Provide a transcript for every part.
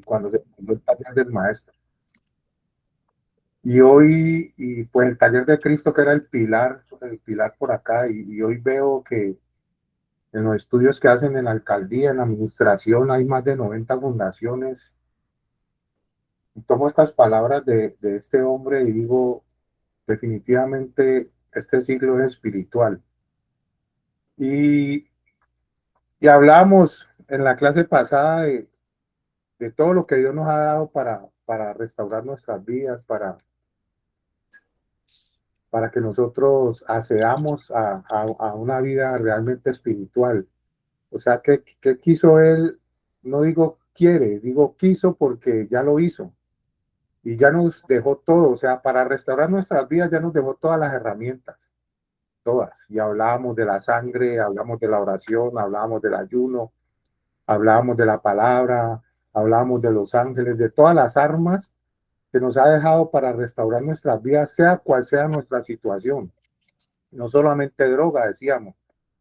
cuando se fundó el taller del maestro. Y hoy, y pues el taller de Cristo, que era el pilar por acá, y hoy veo que en los estudios que hacen en la alcaldía, en la administración, hay más de 90 fundaciones. Y tomo estas palabras de este hombre y digo, definitivamente este siglo es espiritual. Y, y hablamos en la clase pasada de todo lo que Dios nos ha dado para restaurar nuestras vidas, para que nosotros accedamos a una vida realmente espiritual. O sea, ¿qué quiso Él? No digo quiere, digo quiso porque ya lo hizo y ya nos dejó todo. O sea, para restaurar nuestras vidas ya nos dejó todas las herramientas, todas. Y hablábamos de la sangre, hablamos de la oración, hablábamos del ayuno, hablábamos de la palabra, hablábamos de los ángeles, de todas las armas que nos ha dejado para restaurar nuestras vidas, sea cual sea nuestra situación. No solamente droga, decíamos,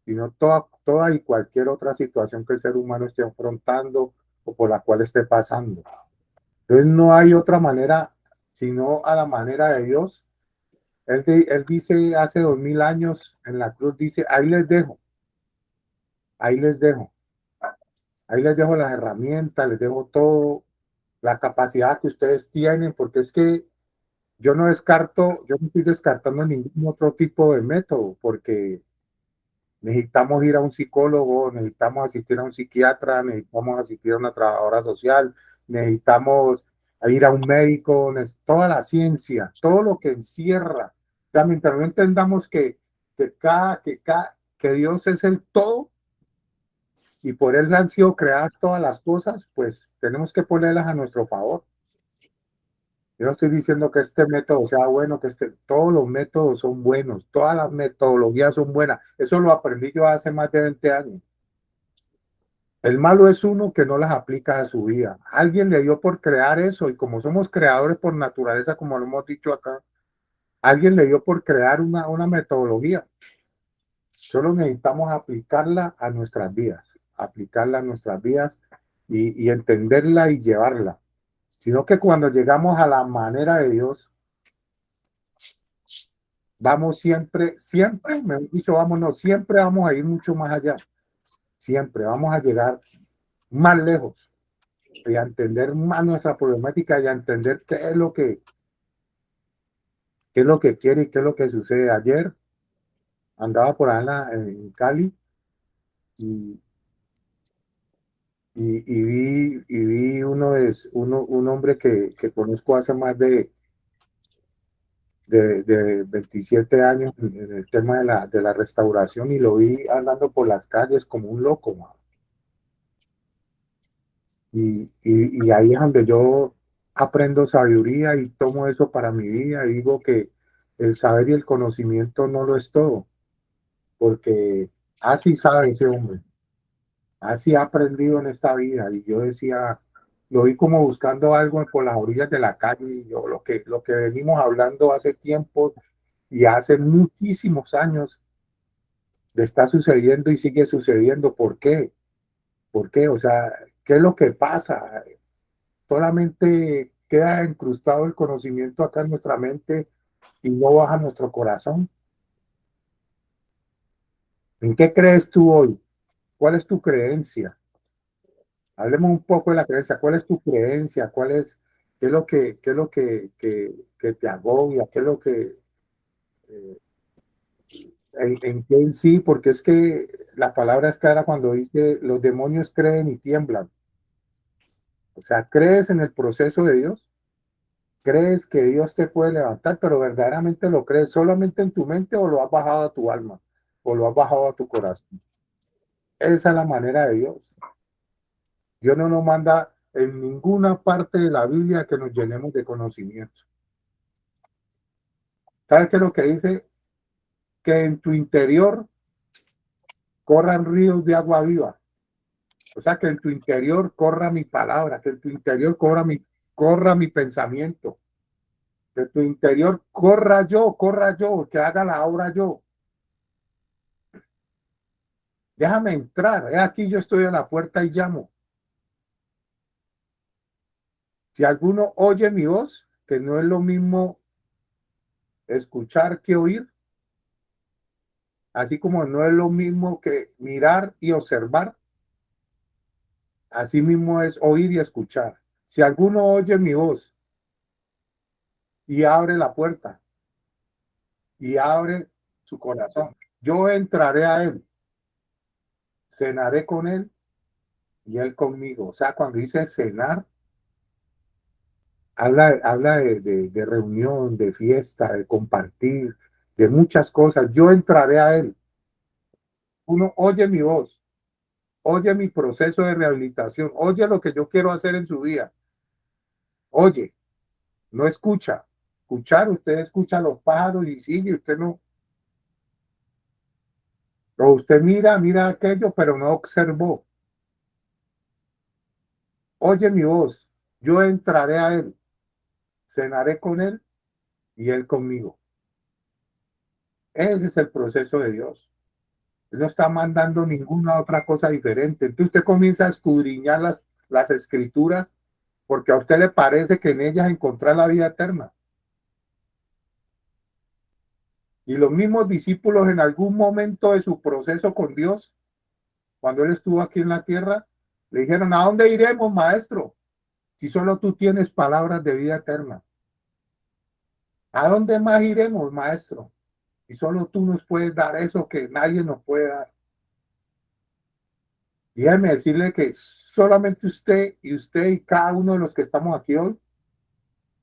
sino toda y cualquier otra situación que el ser humano esté afrontando o por la cual esté pasando. Entonces no hay otra manera sino a la manera de Dios. Él dice hace 2000 años en la cruz, dice, ahí les dejo, ahí les dejo las herramientas, les dejo todo, la capacidad que ustedes tienen, porque es que yo no estoy descartando ningún otro tipo de método, porque necesitamos ir a un psicólogo, necesitamos asistir a un psiquiatra, necesitamos asistir a una trabajadora social, necesitamos ir a un médico, toda la ciencia, todo lo que encierra. O sea, mientras no entendamos que Dios es el todo y por Él han sido creadas todas las cosas, pues tenemos que ponerlas a nuestro favor. Yo no estoy diciendo que este método sea bueno, todos los métodos son buenos, todas las metodologías son buenas. Eso lo aprendí yo hace más de 20 años. El malo es uno que no las aplica a su vida. Alguien le dio por crear eso y como somos creadores por naturaleza, como lo hemos dicho acá, alguien le dio por crear una metodología. Solo necesitamos aplicarla a nuestras vidas y entenderla y llevarla. Sino que cuando llegamos a la manera de Dios, vamos siempre, me han dicho, vámonos, siempre vamos a ir mucho más allá. Siempre vamos a llegar más lejos y a entender más nuestra problemática y a entender qué es lo que quiere y qué es lo que sucede. Ayer andaba por allá en Cali y, y vi un hombre que conozco hace más de 27 años en el tema de la restauración y lo vi andando por las calles como un loco, man. Y ahí es donde yo aprendo sabiduría y tomo eso para mi vida y digo que el saber y el conocimiento no lo es todo, porque así sabe ese hombre, así ha aprendido en esta vida. Y yo decía, lo vi como buscando algo por las orillas de la calle y yo lo que venimos hablando hace tiempo y hace muchísimos años está sucediendo y sigue sucediendo. ¿Por qué? ¿Por qué? O sea, ¿qué es lo que pasa? Solamente queda incrustado el conocimiento acá en nuestra mente y no baja nuestro corazón. ¿En qué crees tú hoy? ¿Cuál es tu creencia? Hablemos un poco de la creencia. ¿Cuál es tu creencia? ¿Qué es lo que te agobia? ¿Qué es lo que, en qué en sí? Porque es que la palabra es clara cuando dice los demonios creen y tiemblan. O sea, ¿crees en el proceso de Dios? ¿Crees que Dios te puede levantar, pero verdaderamente lo crees solamente en tu mente o lo has bajado a tu alma o lo has bajado a tu corazón? Esa es la manera de Dios. Dios no nos manda en ninguna parte de la Biblia que nos llenemos de conocimiento. ¿Sabes qué es lo que dice? Que en tu interior corran ríos de agua viva. O sea, que en tu interior corra mi palabra, que en tu interior corra mi pensamiento, que en tu interior corra yo, que haga la obra yo. Déjame entrar. Aquí yo estoy a la puerta y llamo. Si alguno oye mi voz, que no es lo mismo escuchar que oír, así como no es lo mismo que mirar y observar, así mismo es oír y escuchar. Si alguno oye mi voz y abre la puerta y abre su corazón, yo entraré a él, cenaré con él y él conmigo. O sea, cuando dice cenar, habla de reunión, de fiesta, de compartir, de muchas cosas. Yo entraré a él. Uno oye mi voz, oye mi proceso de rehabilitación, oye lo que yo quiero hacer en su vida. Oye, no escucha. Escuchar, usted escucha a los pájaros y sigue, usted no. O usted mira aquello, pero no observó. Oye mi voz, yo entraré a él, cenaré con él y él conmigo. Ese es el proceso de Dios. Él no está mandando ninguna otra cosa diferente. Entonces usted comienza a escudriñar las escrituras porque a usted le parece que en ellas encontrar la vida eterna. Y los mismos discípulos en algún momento de su proceso con Dios, cuando él estuvo aquí en la tierra, le dijeron, ¿a dónde iremos, maestro? Si solo tú tienes palabras de vida eterna. ¿A dónde más iremos, maestro? Si solo tú nos puedes dar eso que nadie nos puede dar. Y déjeme decirle que solamente usted y cada uno de los que estamos aquí hoy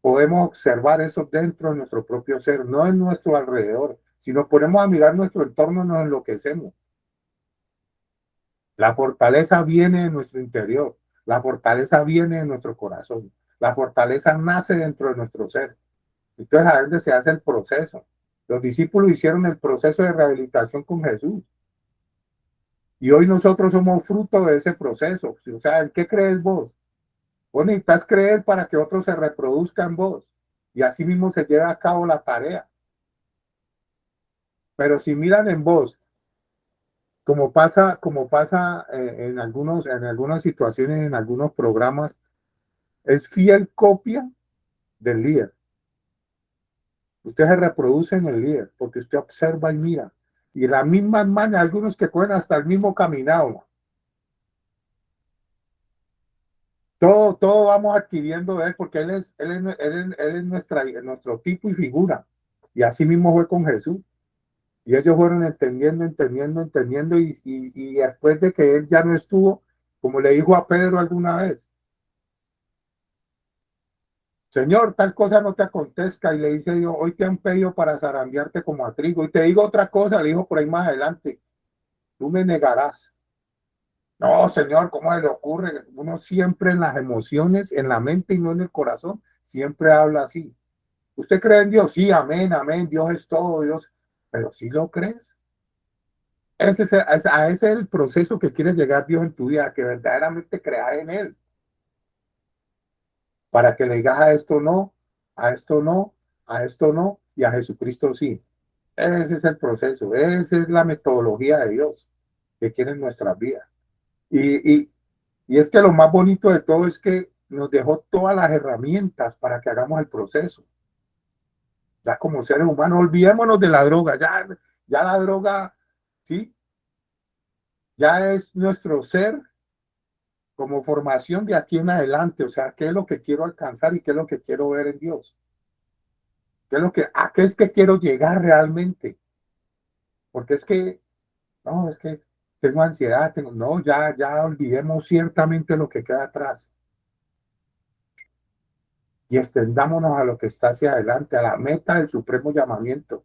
podemos observar eso dentro de nuestro propio ser, no en nuestro alrededor. Si nos ponemos a mirar nuestro entorno, nos enloquecemos. La fortaleza viene de nuestro interior, la fortaleza viene de nuestro corazón, la fortaleza nace dentro de nuestro ser. Entonces, a veces se hace el proceso. Los discípulos hicieron el proceso de rehabilitación con Jesús. Y hoy nosotros somos fruto de ese proceso. O sea, ¿en qué crees vos? Vos necesitas creer para que otros se reproduzcan en vos. Y así mismo se lleva a cabo la tarea. Pero si miran en vos, como pasa en algunas situaciones, en algunos programas, es fiel copia del líder. Usted se reproduce en el líder porque usted observa y mira. Y la misma maña, algunos que cogen hasta el mismo caminado. Todo vamos adquiriendo de él porque él es nuestro tipo y figura. Y así mismo fue con Jesús. Y ellos fueron entendiendo. Y después de que él ya no estuvo, como le dijo a Pedro alguna vez, Señor, tal cosa no te acontezca. Y le dice Dios, hoy te han pedido para zarandearte como a trigo. Y te digo otra cosa, le dijo por ahí más adelante, tú me negarás. No, Señor, ¿cómo se le ocurre? Uno siempre en las emociones, en la mente y no en el corazón, siempre habla así. ¿Usted cree en Dios? Sí, amén, amén, Dios es todo, Dios. Pero ¿sí lo crees? A ese es el proceso que quiere llegar Dios en tu vida, que verdaderamente creas en Él, para que le digas a esto no, a esto no, a esto no, y a Jesucristo sí. Ese es el proceso, esa es la metodología de Dios que quiere en nuestras vidas. Y, y, y es que lo más bonito de todo es que nos dejó todas las herramientas para que hagamos el proceso. Ya como seres humanos, olvidémonos de la droga, ya la droga, ¿sí? Ya es nuestro ser como formación de aquí en adelante, o sea, qué es lo que quiero alcanzar y qué es lo que quiero ver en Dios, a qué es que quiero llegar realmente, porque es que, no, es que tengo ansiedad, no, ya olvidemos ciertamente lo que queda atrás y extendámonos a lo que está hacia adelante, a la meta del supremo llamamiento.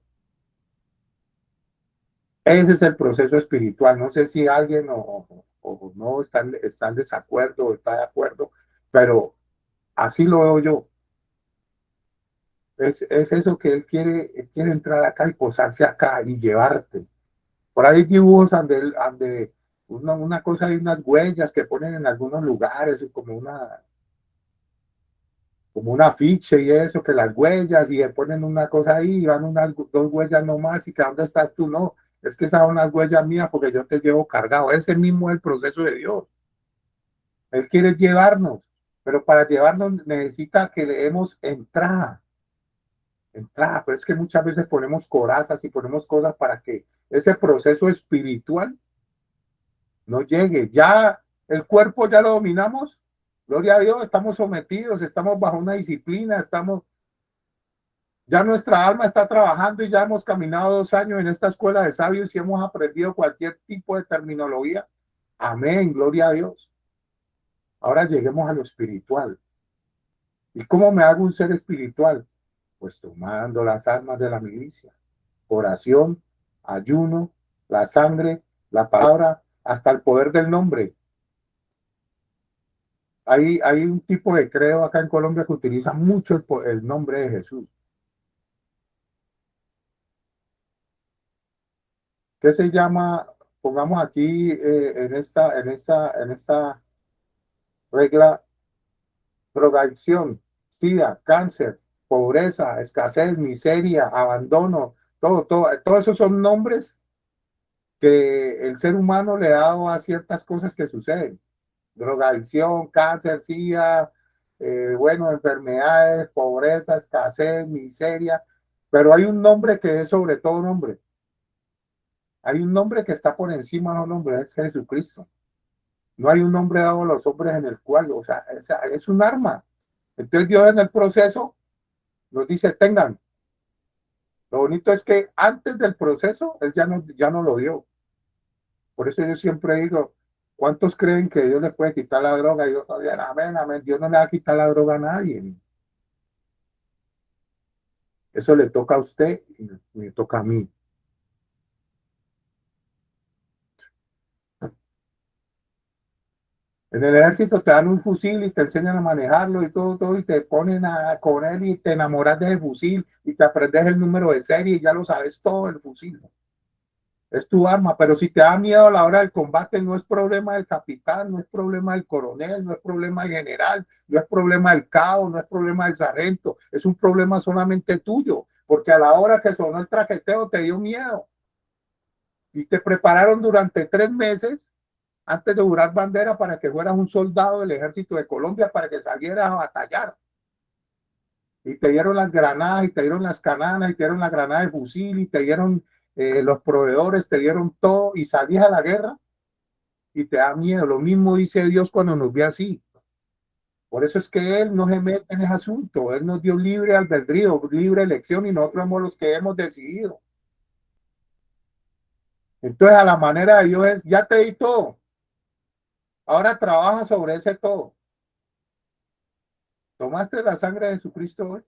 Ese es el proceso espiritual. No sé si alguien o no está en desacuerdo o está de acuerdo, pero así lo veo yo. Es eso que él quiere entrar acá y posarse acá y llevarte. Por ahí hay dibujos donde una cosa, hay unas huellas que ponen en algunos lugares, como una afiche y eso, que las huellas y le ponen una cosa ahí y van unas dos huellas nomás y que ¿dónde estás tú? No, es que esas son unas huellas mías porque yo te llevo cargado. Ese mismo es el proceso de Dios. Él quiere llevarnos. pero para llevarnos necesita que le demos entrada, pero es que muchas veces ponemos corazas y ponemos cosas para que ese proceso espiritual no llegue. Ya el cuerpo ya lo dominamos, gloria a Dios, estamos sometidos, estamos bajo una disciplina, ya nuestra alma está trabajando y ya hemos caminado 2 años en esta escuela de sabios y hemos aprendido cualquier tipo de terminología. Amén, gloria a Dios. Ahora lleguemos a lo espiritual. ¿Y cómo me hago un ser espiritual? Pues tomando las armas de la milicia. Oración, ayuno, la sangre, la palabra, hasta el poder del nombre. Hay un tipo de credo acá en Colombia que utiliza mucho el nombre de Jesús. ¿Qué se llama? Pongamos aquí en esta regla: drogadicción, sida, cáncer, pobreza, escasez, miseria, abandono, todo esos son nombres que el ser humano le ha dado a ciertas cosas que suceden. Drogadicción, cáncer, sida, bueno, enfermedades, pobreza, escasez, miseria, pero hay un nombre que es sobre todo nombre. Hay un nombre que está por encima de los nombres, es Jesucristo. No hay un nombre dado a los hombres en el cual, o sea, es un arma. Entonces Dios en el proceso nos dice, tengan. Lo bonito es que antes del proceso, Él ya no lo dio. Por eso yo siempre digo, ¿cuántos creen que Dios le puede quitar la droga? Y Dios todavía, amén, amén. Dios no le va a quitar la droga a nadie. Eso le toca a usted y me toca a mí. En el ejército te dan un fusil y te enseñan a manejarlo y todo, y te ponen con él y te enamoras del fusil y te aprendes el número de serie y ya lo sabes todo el fusil. Es tu arma, pero si te da miedo a la hora del combate, no es problema del capitán, no es problema del coronel, no es problema del general, no es problema del cabo, no es problema del sargento, es un problema solamente tuyo, porque a la hora que sonó el traqueteo te dio miedo y te prepararon durante 3 meses antes de jurar bandera para que fueras un soldado del ejército de Colombia, para que salieras a batallar. Y te dieron las granadas, y te dieron las cananas, y te dieron la granada de fusil, y te dieron los proveedores, te dieron todo, y salías a la guerra y te da miedo. Lo mismo dice Dios cuando nos ve así. Por eso es que Él no se mete en ese asunto. Él nos dio libre albedrío, libre elección, y nosotros somos los que hemos decidido. Entonces, a la manera de Dios es, ya te di todo. Ahora trabaja sobre ese todo. Tomaste la sangre de Jesucristo hoy,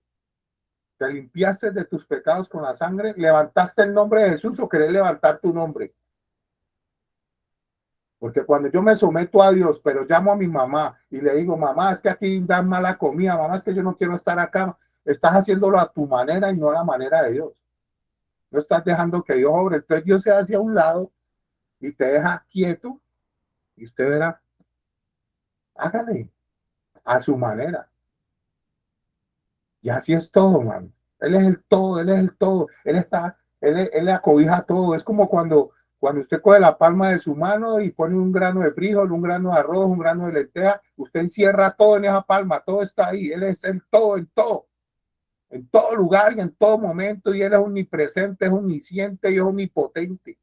te limpiaste de tus pecados con la sangre, levantaste el nombre de Jesús o querés levantar tu nombre. Porque cuando yo me someto a Dios, pero llamo a mi mamá y le digo, mamá, es que aquí dan mala comida, mamá, es que yo no quiero estar acá, estás haciéndolo a tu manera y no a la manera de Dios. No estás dejando que Dios obre. Entonces Dios se hacia un lado y te deja quieto y usted verá, hágale a su manera. Y así es todo, man. Él es el todo, Él es el todo. Él le acobija todo. Es como cuando usted coge la palma de su mano y pone un grano de frijol, un grano de arroz, un grano de lenteja, usted encierra todo en esa palma, todo está ahí. Él es el todo, en todo lugar y en todo momento. Y Él es omnipresente, es omnisciente y es omnipotente.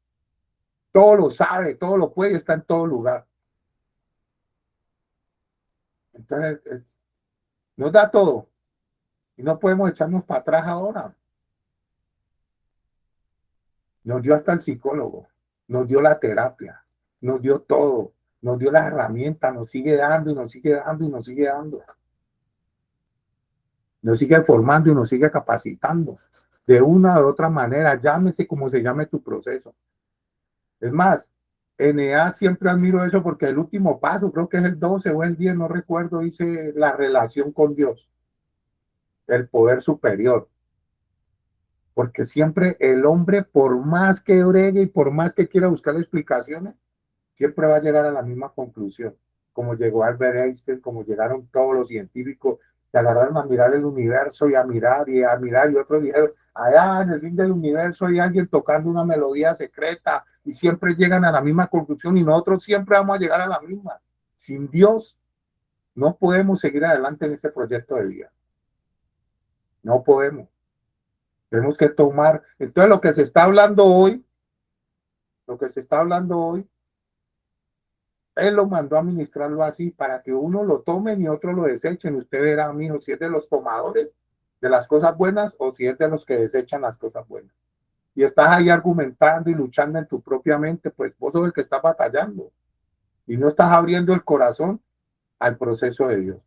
Todo lo sabe, todo lo puede y está en todo lugar. Entonces, nos da todo. Y no podemos echarnos para atrás ahora. Nos dio hasta el psicólogo, nos dio la terapia, nos dio todo, nos dio las herramientas, nos sigue dando y nos sigue dando y nos sigue dando. Nos sigue formando y nos sigue capacitando. De una u otra manera, llámese como se llame tu proceso. Es más, NA siempre admiro eso porque el último paso, creo que es el 12 o el 10, no recuerdo, dice la relación con Dios, el poder superior. Porque siempre el hombre, por más que bregue y por más que quiera buscar explicaciones, siempre va a llegar a la misma conclusión, como llegó Albert Einstein, como llegaron todos los científicos, que agarraron a mirar el universo y a mirar y a mirar, y otros dijeron, allá en el fin del universo hay alguien tocando una melodía secreta, y siempre llegan a la misma conclusión, y nosotros siempre vamos a llegar a la misma. Sin Dios No podemos seguir adelante en este proyecto de vida. No podemos. Tenemos que tomar. Entonces, lo que se está hablando hoy, lo que se está hablando hoy, él lo mandó a ministrarlo así para que uno lo tome y otro lo desechen. Usted verá, mijo, si es de los tomadores de las cosas buenas o si es de los que desechan las cosas buenas. Y estás ahí argumentando y luchando en tu propia mente, pues vos sos el que está batallando y no estás abriendo el corazón al proceso de Dios.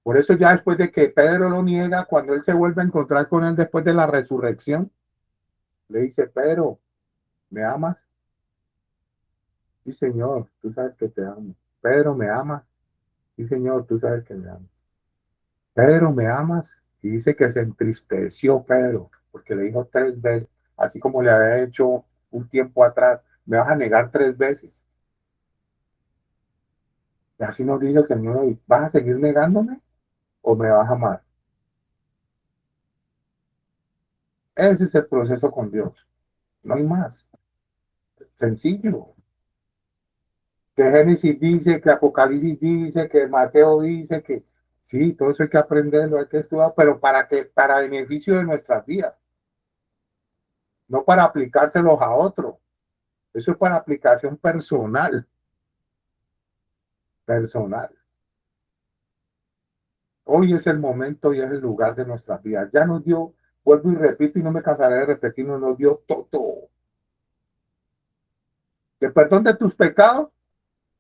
Por eso ya después de que Pedro lo niega, cuando él se vuelve a encontrar con él después de la resurrección, le dice, Pedro, ¿me amas? Sí, Señor, tú sabes que te amo. Pedro, ¿me amas? Sí, Señor, tú sabes que me amas. Pedro, ¿me amas? Y dice que se entristeció Pedro, porque le dijo 3 veces, así como le había hecho un tiempo atrás, me vas a negar 3 veces. Y así nos dice el Señor, ¿vas a seguir negándome o me vas a amar? Ese es el proceso con Dios, no hay más. Sencillo. Que Génesis dice, que Apocalipsis dice, que Mateo dice, que sí, todo eso hay que aprenderlo, hay que estudiar, pero para beneficio de nuestras vidas, no para aplicárselos a otro. Eso es para aplicación personal, personal. Hoy es el momento y es el lugar de nuestras vidas. Ya nos dio, vuelvo y repito y no me cansaré de repetir, nos dio todo. El perdón de tus pecados,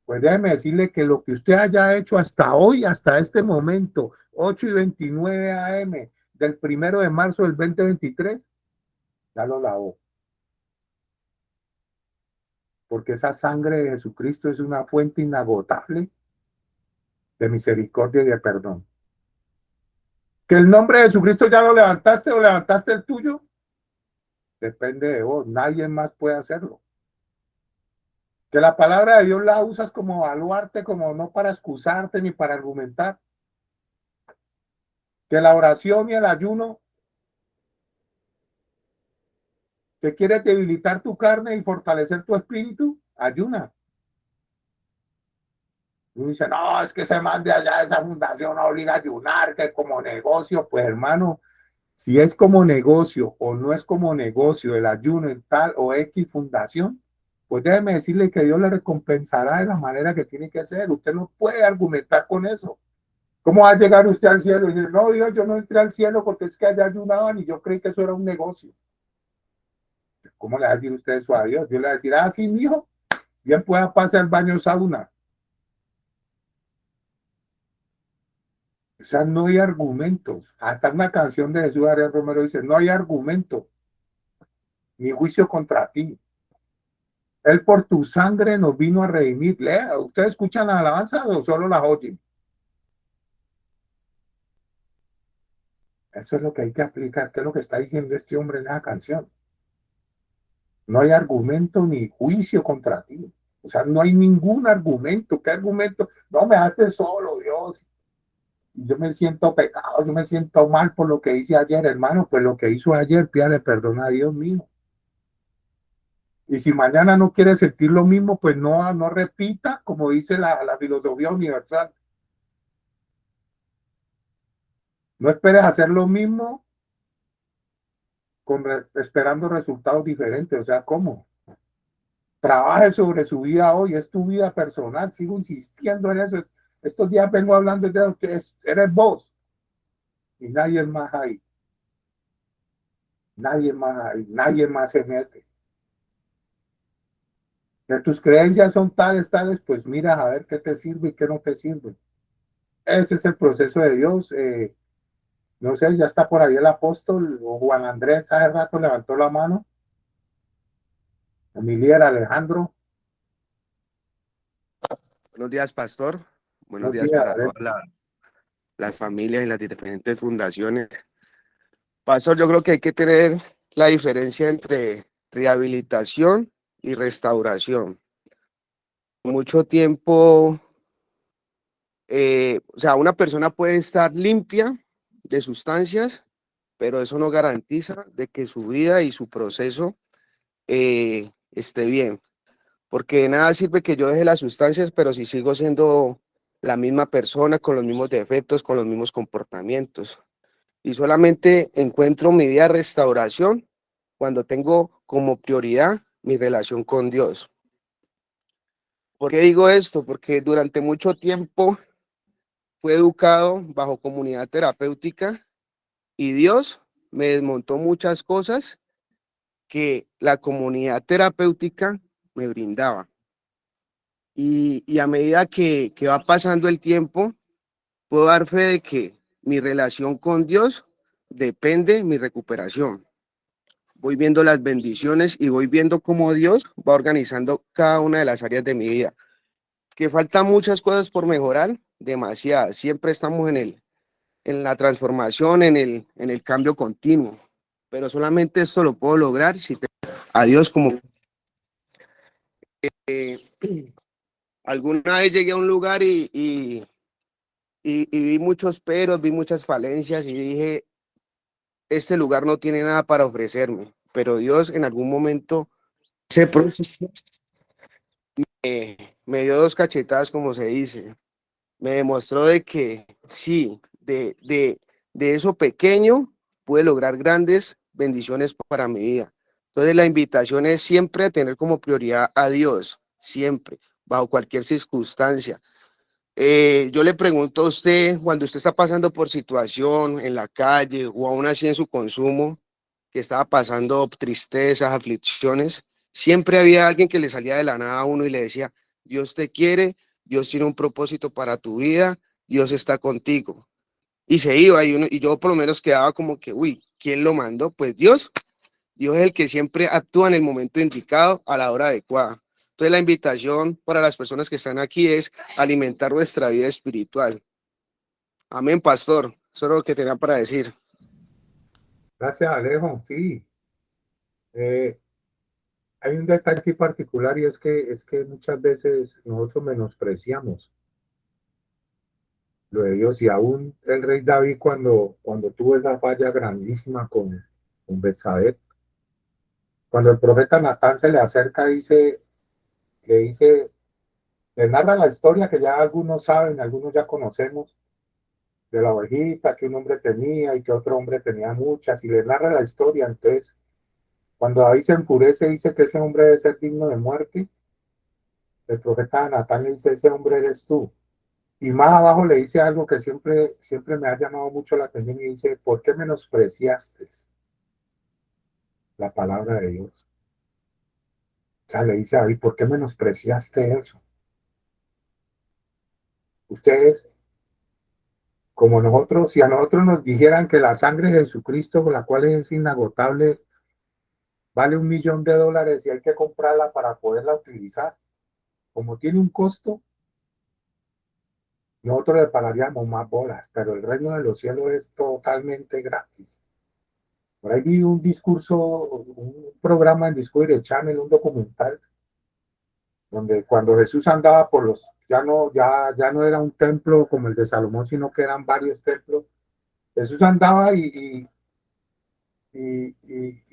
pues déjeme decirle que lo que usted haya hecho hasta hoy, hasta este momento, 8:29 AM del 1 de marzo del 2023, ya lo lavó. Porque esa sangre de Jesucristo es una fuente inagotable de misericordia y de perdón. Que el nombre de Jesucristo ya lo levantaste o levantaste el tuyo, depende de vos. Nadie más puede hacerlo. Que la palabra de Dios la usas como baluarte, como no para excusarte ni para argumentar. Que la oración y el ayuno que quieres debilitar tu carne y fortalecer tu espíritu, ayuna. Y dice, no, es que se mande allá esa fundación obliga a ayunar, que como negocio, pues hermano, si es como negocio o no es como negocio el ayuno en tal o X fundación, pues déjeme decirle que Dios le recompensará de la manera que tiene que ser. Usted no puede argumentar con eso. ¿Cómo va a llegar usted al cielo y decir, no, Dios, yo no entré al cielo porque es que allá ayunaban y yo creí que eso era un negocio? ¿Cómo le va a decir usted eso a Dios? Dios le va a decir, ah, sí, mijo, bien pueda pasar al baño sauna. O sea, no hay argumentos. Hasta una canción de Jesús Ariel Romero dice, no hay argumento ni juicio contra ti. Él por tu sangre nos vino a redimir. Lea, ¿ustedes escuchan la alabanza o solo la oyen? Eso es lo que hay que aplicar. ¿Qué es lo que está diciendo este hombre en esa canción? No hay argumento ni juicio contra ti. O sea, no hay ningún argumento. ¿Qué argumento? No, me dejaste solo, Dios. Yo me siento pecado, yo me siento mal por lo que hice ayer, hermano. Pues lo que hizo ayer, pídale perdón a Dios mío. Y si mañana no quiere sentir lo mismo, pues no repita, como dice la filosofía universal. No esperes hacer lo mismo esperando resultados diferentes. O sea, ¿cómo? Trabaje sobre su vida hoy, es tu vida personal. Sigo insistiendo en eso. Estos días vengo hablando de lo que eres vos y nadie más ahí. Nadie más ahí. Nadie más se mete. Que tus creencias son tales, pues mira a ver qué te sirve y qué no te sirve. Ese es el proceso de Dios. No sé, ya está por ahí el apóstol o Juan Andrés, hace rato levantó la mano. Emilier Alejandro, Buenos días, pastor. Buenos buenos días días. para todas las familias y las diferentes fundaciones. Pastor, yo creo que hay que tener la diferencia entre rehabilitación y restauración. Mucho tiempo, o sea, una persona puede estar limpia de sustancias, pero eso no garantiza de que su vida y su proceso esté bien. porque de nada sirve que yo deje las sustancias, pero si sigo siendo la misma persona, con los mismos defectos, con los mismos comportamientos. Y solamente encuentro mi vida de restauración cuando tengo como prioridad mi relación con Dios. ¿Por qué digo esto? Porque durante mucho tiempo fui educado bajo comunidad terapéutica y Dios me desmontó muchas cosas que la comunidad terapéutica me brindaba. Y a medida que va pasando el tiempo, puedo dar fe de que mi relación con Dios depende de mi recuperación. Voy viendo las bendiciones y voy viendo cómo Dios va organizando cada una de las áreas de mi vida. Que faltan muchas cosas por mejorar, demasiadas. Siempre estamos en la transformación, en el cambio continuo. Pero solamente esto lo puedo lograr si tengo a Dios como... Eh, alguna vez llegué a un lugar y vi muchos peros, vi muchas falencias y dije, este lugar no tiene nada para ofrecerme. Pero Dios en algún momento ese proceso, me dio dos cachetadas, como se dice. Me demostró de que sí, de eso pequeño pude lograr grandes bendiciones para mi vida. Entonces la invitación es siempre a tener como prioridad a Dios, siempre, bajo cualquier circunstancia. Yo le pregunto a usted, cuando usted está pasando por situación en la calle o aún así en su consumo, que estaba pasando tristezas, aflicciones, siempre había alguien que le salía de la nada a uno y le decía, Dios te quiere, Dios tiene un propósito para tu vida, Dios está contigo. Y se iba y yo por lo menos quedaba como que, uy, ¿quién lo mandó? Pues Dios. Dios es el que siempre actúa en el momento indicado, a la hora adecuada. Entonces la invitación para las personas que están aquí es alimentar nuestra vida espiritual. Amén, pastor. Eso es lo que tenía para decir. Gracias, Alejo. Sí, eh, hay un detalle aquí particular y es que muchas veces nosotros menospreciamos lo de Dios y aún el rey David cuando tuvo esa falla grandísima con Betsabé, cuando el profeta Natán se le acerca, le dice, le narra la historia que ya algunos saben, algunos ya conocemos, de la ovejita que un hombre tenía y que otro hombre tenía muchas, y le narra la historia. Entonces, cuando David se enfurece, dice que ese hombre debe ser digno de muerte. El profeta Natán le dice, ese hombre eres tú. Y más abajo le dice algo que siempre me ha llamado mucho la atención y dice, ¿por qué menospreciaste la palabra de Dios? O sea, le dice a David, ¿por qué menospreciaste eso? Ustedes, como nosotros, si a nosotros nos dijeran que la sangre de Jesucristo, la cual es inagotable, vale $1.000.000 y hay que comprarla para poderla utilizar, como tiene un costo, nosotros le pagaríamos más bolas, pero el reino de los cielos es totalmente gratis. Por ahí vi un discurso, un programa en Discovery Channel, un documental, donde cuando Jesús andaba por los, ya no era un templo como el de Salomón, sino que eran varios templos. Jesús andaba y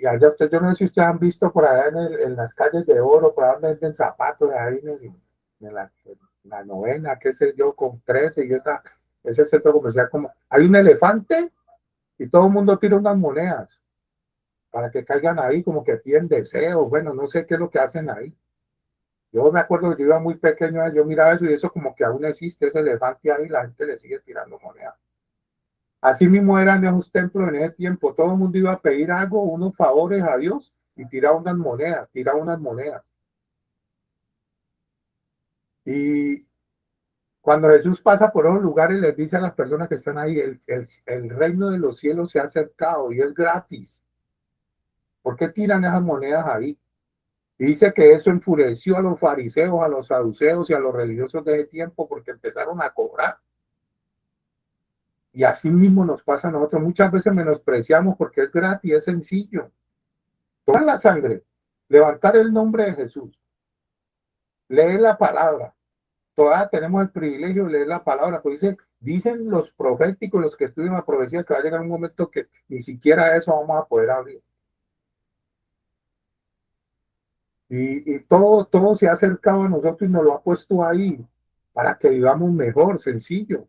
allá usted, yo no sé si ustedes han visto por allá en las calles de oro, por allá donde venden zapatos, ahí en la novena, qué sé yo, con 13 y ese centro comercial, como hay un elefante y todo el mundo tira unas monedas para que caigan ahí, como que piden deseos, bueno, no sé qué es lo que hacen ahí. Yo me acuerdo que yo iba muy pequeño, yo miraba eso y eso como que aún existe ese elefante ahí, la gente le sigue tirando monedas. Así mismo eran esos templos en ese tiempo, todo el mundo iba a pedir algo, unos favores a Dios y tiraba unas monedas, tiraba unas monedas. Y cuando Jesús pasa por esos lugares, les dice a las personas que están ahí, el reino de los cielos se ha acercado y es gratis. ¿Por qué tiran esas monedas ahí? Y dice que eso enfureció a los fariseos, a los saduceos y a los religiosos de ese tiempo porque empezaron a cobrar. Y así mismo nos pasa a nosotros. Muchas veces menospreciamos porque es gratis, es sencillo. Tomar la sangre, levantar el nombre de Jesús, leer la palabra. Todavía tenemos el privilegio de leer la palabra, pues dicen los proféticos, los que estudian la profecía, que va a llegar un momento que ni siquiera eso vamos a poder abrir. Y todo se ha acercado a nosotros y nos lo ha puesto ahí para que vivamos mejor, sencillo.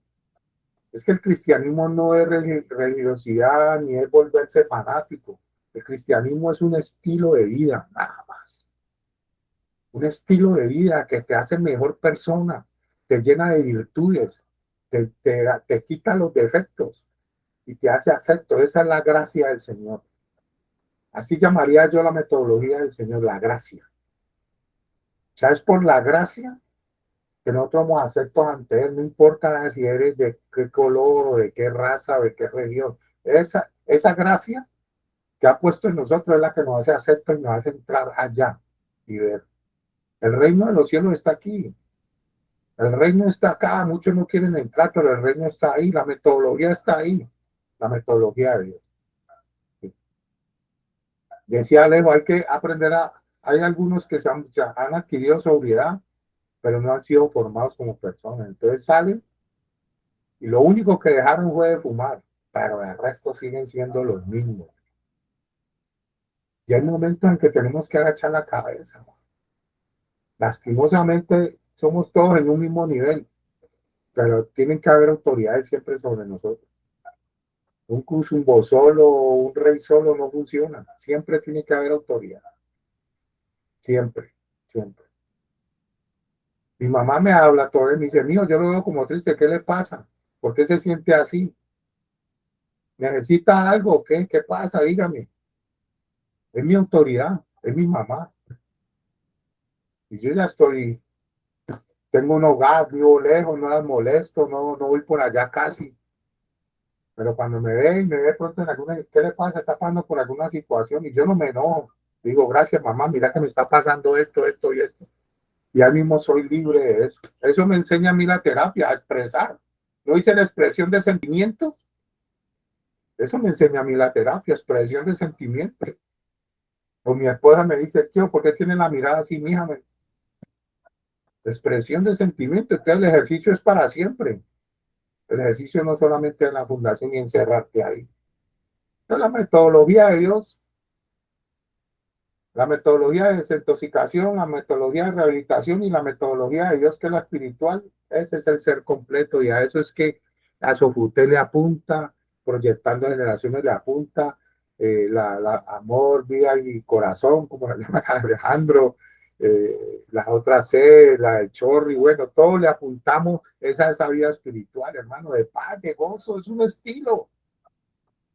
Es que el cristianismo no es religiosidad ni es volverse fanático. El cristianismo es un estilo de vida, nada más. Un estilo de vida que te hace mejor persona, te llena de virtudes, te quita los defectos y te hace acepto. Esa es la gracia del Señor. Así llamaría yo la metodología del Señor, la gracia. O sea, es por la gracia que nosotros somos aceptos ante Él, no importa si eres de qué color o de qué raza o de qué religión. Esa gracia que ha puesto en nosotros es la que nos hace aceptos y nos hace entrar allá y ver. El reino de los cielos está aquí. El reino está acá. Muchos no quieren entrar, pero el reino está ahí. La metodología está ahí. La metodología de Dios. Sí. Decía Alejo, hay que aprender a... Hay algunos que se han adquirido sobriedad, pero no han sido formados como personas. Entonces salen y lo único que dejaron fue de fumar, pero el resto siguen siendo los mismos. Y hay momentos en que tenemos que agachar la cabeza. Lastimosamente somos todos en un mismo nivel, pero tienen que haber autoridades siempre sobre nosotros. Un Cusumbo solo o un rey solo no funciona. Siempre tiene que haber autoridad. Siempre, siempre. Mi mamá me habla todo y me dice, mío, yo lo veo como triste, ¿qué le pasa? ¿Por qué se siente así? ¿Necesita algo? ¿Qué? ¿Qué pasa? Dígame. Es mi autoridad, es mi mamá. Y yo ya tengo un hogar, vivo lejos, no las molesto, no voy por allá casi. Pero cuando me ve y me ve pronto en alguna, ¿qué le pasa? Está pasando por alguna situación y yo no me enojo. Digo, gracias mamá, mira que me está pasando esto, esto y esto. Y ya mismo soy libre de eso. Eso me enseña a mí la terapia, a expresar. ¿No hice la expresión de sentimientos? Eso me enseña a mí la terapia, expresión de sentimientos. O mi esposa me dice, tío, ¿por qué tiene la mirada así, mija? Expresión de sentimientos. Entonces el ejercicio es para siempre. El ejercicio no solamente en la fundación y encerrarte ahí. Entonces la metodología de Dios, la metodología de desintoxicación, la metodología de rehabilitación y la metodología de Dios que es la espiritual, ese es el ser completo y a eso es que a Sofute le apunta, proyectando generaciones le apunta, la amor, vida y corazón, como la llama Alejandro, las otras C, la del Chorri, bueno, todos le apuntamos esa vida espiritual, hermano, de paz, de gozo, es un estilo.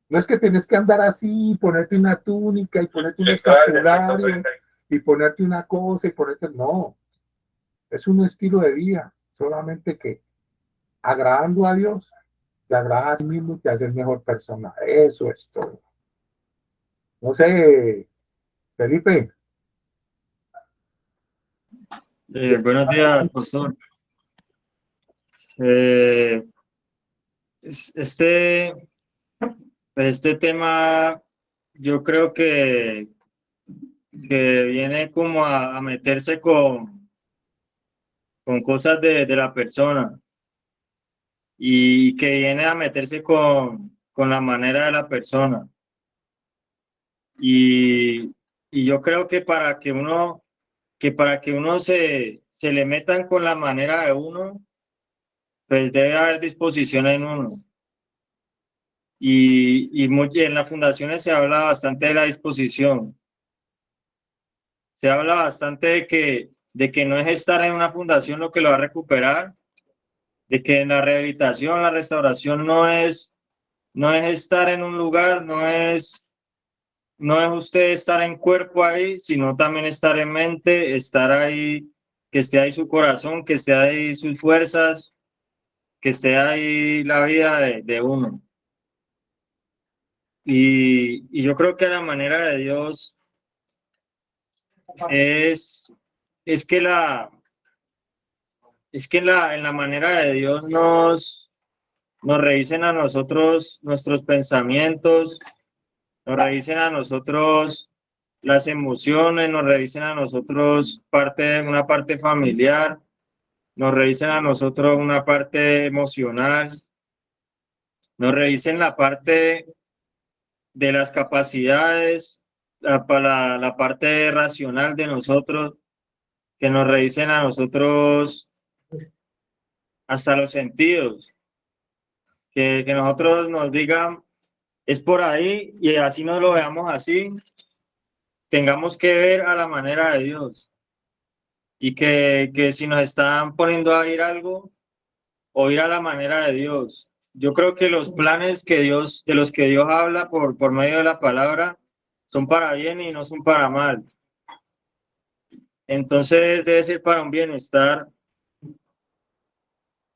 No es que tienes que andar así, ponerte una túnica y ponerte un escapulario y ponerte una cosa y ponerte... No, es un estilo de vida, solamente que agradando a Dios, te agrada a sí mismo y te hace mejor persona. Eso es todo. No sé, Felipe. Buenos días, profesor. Eh, este, este tema yo creo que viene como a meterse con cosas de la persona y que viene a meterse con la manera de la persona. Y yo creo que para que uno se le metan con la manera de uno, pues debe haber disposición en uno. Y en las fundaciones se habla bastante de la disposición. Se habla bastante de que no es estar en una fundación lo que lo va a recuperar, de que en la rehabilitación, la restauración no es estar en un lugar, no es usted estar en cuerpo ahí, sino también estar en mente, estar ahí, que esté ahí su corazón, que esté ahí sus fuerzas, que esté ahí la vida de uno. Y yo creo que la manera de Dios es, es que en la manera de Dios nos revisen a nosotros nuestros pensamientos, nos revisen a nosotros las emociones, nos revisen a nosotros una parte familiar, nos revisen a nosotros una parte emocional, nos revisen la parte de las capacidades, la parte racional de nosotros, que nos revisen a nosotros hasta los sentidos, que nosotros nos digan, es por ahí y así no lo veamos así, tengamos que ver a la manera de Dios y que si nos están poniendo a ir algo, o ir a la manera de Dios. Yo creo que los planes que Dios, de los que Dios habla por medio de la palabra, son para bien y no son para mal. Entonces debe ser para un bienestar,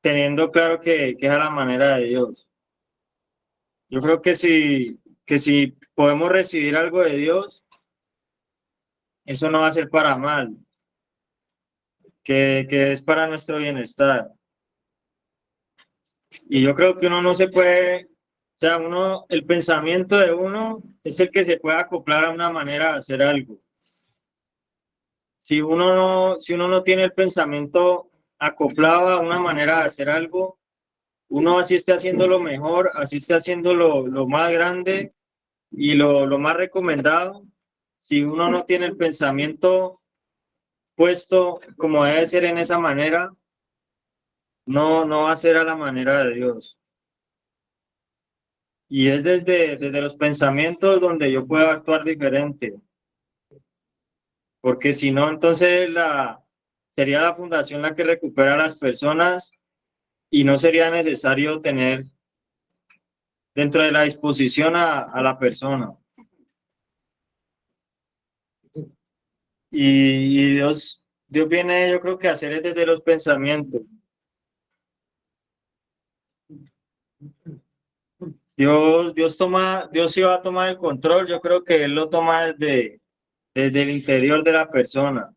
teniendo claro que es a la manera de Dios. Yo creo que si podemos recibir algo de Dios, eso no va a ser para mal, que es para nuestro bienestar. Y yo creo que uno no se puede, o sea, uno, el pensamiento de uno es el que se puede acoplar a una manera de hacer algo. Si uno no tiene el pensamiento acoplado a una manera de hacer algo, uno así esté haciendo lo mejor, así esté haciendo lo más grande y lo más recomendado. Si uno no tiene el pensamiento puesto como debe ser en esa manera, no va a ser a la manera de Dios. Y es desde los pensamientos donde yo puedo actuar diferente. Porque si no, entonces sería la fundación la que recupera a las personas y no sería necesario tener dentro de la disposición a la persona. Y Dios viene, yo creo que a hacer es desde los pensamientos. Dios sí va a tomar el control, yo creo que Él lo toma desde el interior de la persona.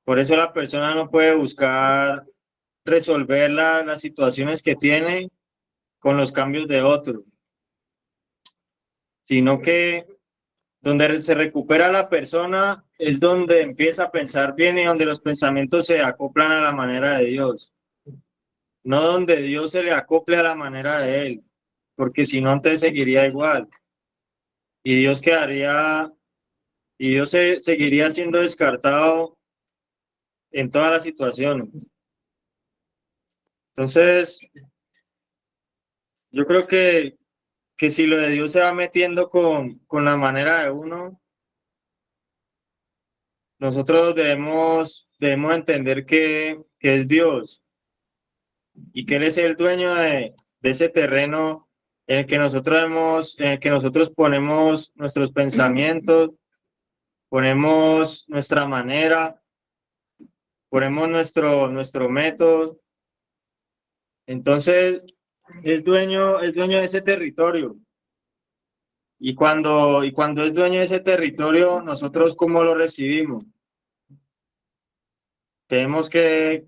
Por eso la persona no puede buscar resolver las situaciones que tiene con los cambios de otro, sino que donde se recupera la persona es donde empieza a pensar bien y donde los pensamientos se acoplan a la manera de Dios, no donde Dios se le acople a la manera de él, porque si no, entonces seguiría igual y Dios seguiría siendo descartado en todas las situaciones. Entonces, yo creo que si lo de Dios se va metiendo con la manera de uno, nosotros debemos entender que es Dios y que Él es el dueño de ese terreno en el que nosotros ponemos nuestros pensamientos, ponemos nuestra manera, ponemos nuestro método. Entonces, es dueño de ese territorio. Y cuando es dueño de ese territorio, nosotros ¿cómo lo recibimos? Tenemos que,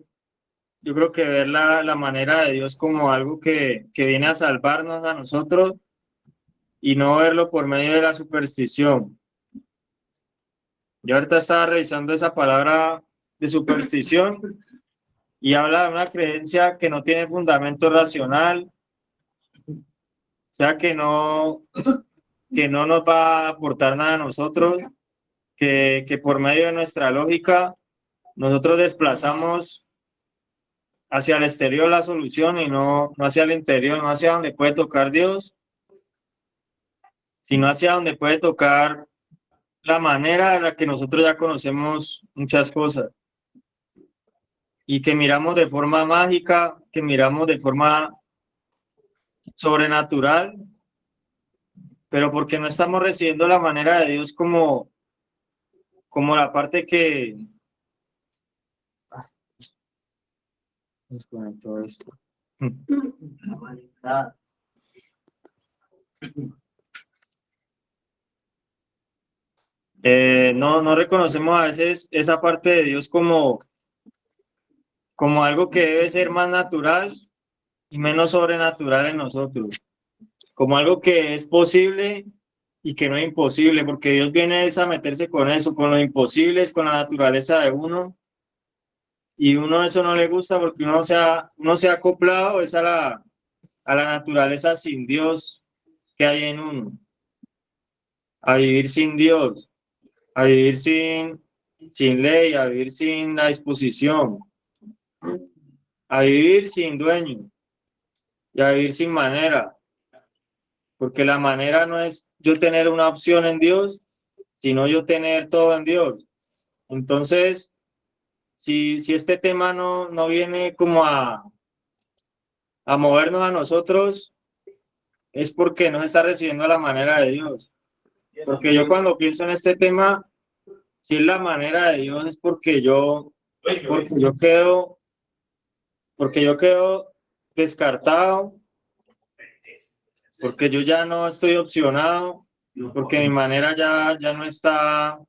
yo creo que ver la manera de Dios como algo que viene a salvarnos a nosotros y no verlo por medio de la superstición. Yo ahorita estaba revisando esa palabra de superstición y habla de una creencia que no tiene fundamento racional, o sea que no nos va a aportar nada a nosotros, que por medio de nuestra lógica nosotros desplazamos hacia el exterior la solución y no hacia el interior, no hacia donde puede tocar Dios, sino hacia donde puede tocar la manera en la que nosotros ya conocemos muchas cosas y que miramos de forma mágica, que miramos de forma sobrenatural, pero porque no estamos recibiendo la manera de Dios como la parte que... Desconectó esto. No reconocemos a veces esa parte de Dios como algo que debe ser más natural y menos sobrenatural en nosotros, como algo que es posible y que no es imposible, porque Dios viene a meterse con eso, con lo imposible, con la naturaleza de uno, y uno eso no le gusta porque uno se ha acoplado es a la naturaleza sin Dios que hay en uno. a vivir sin Dios, a vivir sin ley, a vivir sin la disposición, a vivir sin dueño y a vivir sin manera, porque la manera no es yo tener una opción en Dios, sino yo tener todo en Dios. Entonces, si este tema no viene como a movernos a nosotros, es porque no se está recibiendo la manera de Dios. Porque yo cuando pienso en este tema, si es la manera de Dios, es porque yo quedo descartado, porque yo ya no estoy opcionado, porque mi manera ya no está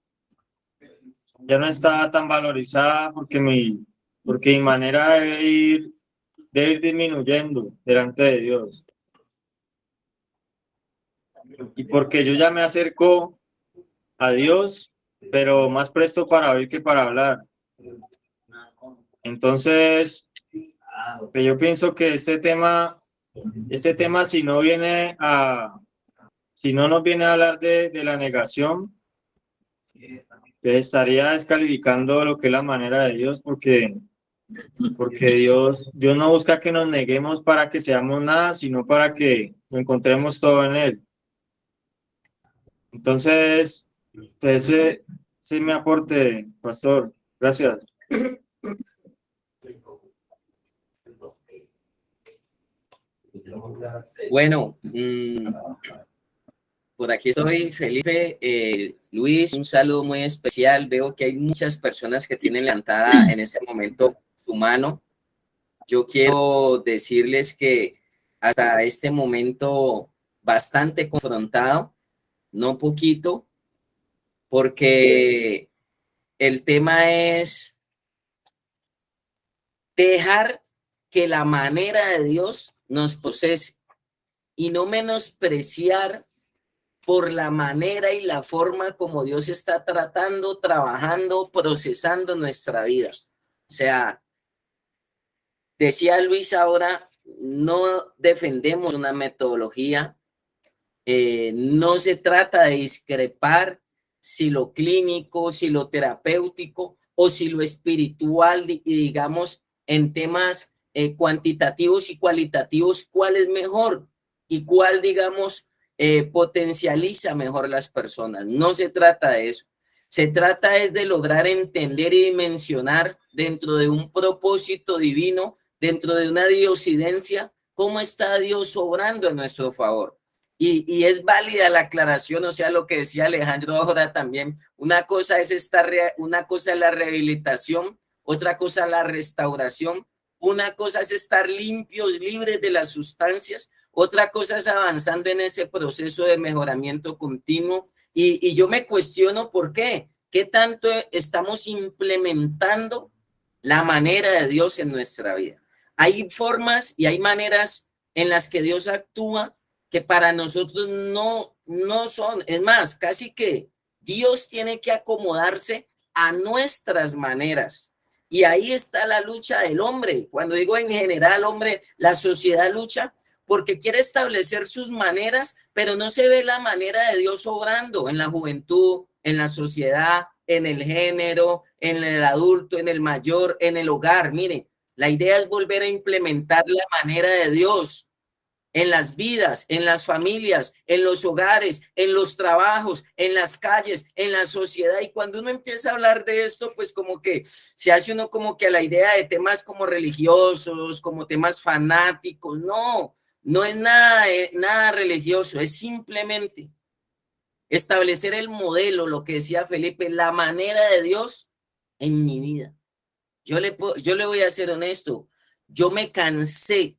tan valorizada, porque mi manera debe ir disminuyendo delante de Dios. Y porque yo ya me acerco a Dios, pero más presto para oír que para hablar. Entonces, pues yo pienso que este tema si no nos viene a hablar de la negación, pues estaría descalificando lo que es la manera de Dios, porque Dios no busca que nos neguemos para que seamos nada, sino para que encontremos todo en Él. Entonces, pues ese es mi aporte, pastor. Gracias. Bueno, por aquí estoy, Felipe. Luis, un saludo muy especial. Veo que hay muchas personas que tienen levantada en este momento su mano. Yo quiero decirles que hasta este momento bastante confrontado, no poquito, porque el tema es dejar que la manera de Dios nos posee y no menospreciar por la manera y la forma como Dios está tratando, trabajando, procesando nuestra vida. O sea, decía Luis ahora, no defendemos una metodología, no se trata de discrepar si lo clínico, si lo terapéutico o si lo espiritual, y digamos en temas cuantitativos y cualitativos, cuál es mejor y cuál, digamos, potencializa mejor las personas. No se trata de eso. Se trata es de lograr entender y dimensionar dentro de un propósito divino, dentro de una diosidencia, cómo está Dios obrando en nuestro favor. Y es válida la aclaración, o sea, lo que decía Alejandro ahora también. Una cosa es la rehabilitación, otra cosa la restauración, una cosa es estar limpios, libres de las sustancias, otra cosa es avanzando en ese proceso de mejoramiento continuo. Y yo me cuestiono por qué. ¿Qué tanto estamos implementando la manera de Dios en nuestra vida? Hay formas y hay maneras en las que Dios actúa que para nosotros no son. Es más, casi que Dios tiene que acomodarse a nuestras maneras. Y ahí está la lucha del hombre. Cuando digo en general, hombre, la sociedad lucha porque quiere establecer sus maneras, pero no se ve la manera de Dios obrando en la juventud, en la sociedad, en el género, en el adulto, en el mayor, en el hogar. Miren, la idea es volver a implementar la manera de Dios en las vidas, en las familias, en los hogares, en los trabajos, en las calles, en la sociedad. Y cuando uno empieza a hablar de esto, pues como que se hace uno como que a la idea de temas como religiosos, como temas fanáticos. No es nada religioso, es simplemente establecer el modelo, lo que decía Felipe, la manera de Dios en mi vida. Yo le voy a ser honesto, yo me cansé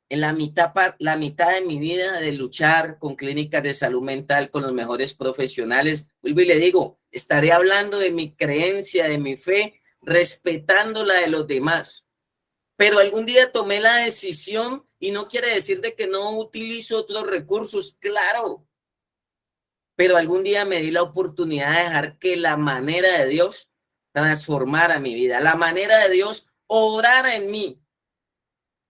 en la mitad de mi vida de luchar con clínicas de salud mental, con los mejores profesionales. Vuelvo y le digo, estaré hablando de mi creencia, de mi fe, respetando la de los demás. Pero algún día tomé la decisión, y no quiere decir de que no utilizo otros recursos, claro. Pero algún día me di la oportunidad de dejar que la manera de Dios transformara mi vida, la manera de Dios obrara en mí.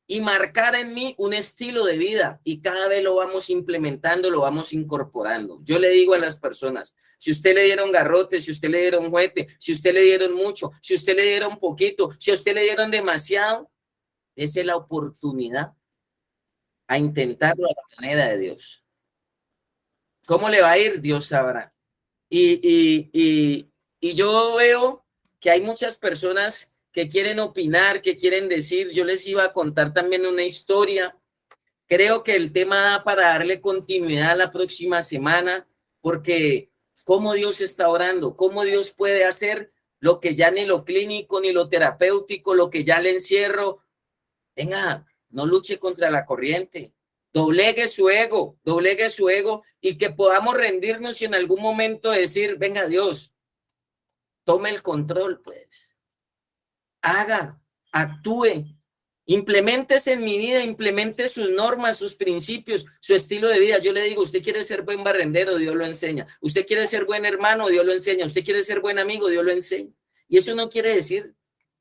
y marcar en mí un estilo de vida, y cada vez lo vamos implementando, lo vamos incorporando. Yo le digo a las personas, si usted le dieron garrote, si usted le dieron juguete, si usted le dieron mucho, si usted le dieron poquito, si a usted le dieron demasiado, dése la oportunidad a intentarlo a la manera de Dios. ¿Cómo le va a ir? Dios sabrá. Y yo veo que hay muchas personas que quieren opinar, que quieren decir. Yo les iba a contar también una historia. Creo que el tema da para darle continuidad la próxima semana, porque cómo Dios está orando, cómo Dios puede hacer lo que ya ni lo clínico, ni lo terapéutico, lo que ya le encierro. Venga, no luche contra la corriente. Doblegue su ego y que podamos rendirnos y en algún momento decir, venga Dios, tome el control, pues. Haga, actúe, impleméntese en mi vida, implemente sus normas, sus principios, su estilo de vida. Yo le digo, usted quiere ser buen barrendero, Dios lo enseña. Usted quiere ser buen hermano, Dios lo enseña. Usted quiere ser buen amigo, Dios lo enseña. Y eso no quiere decir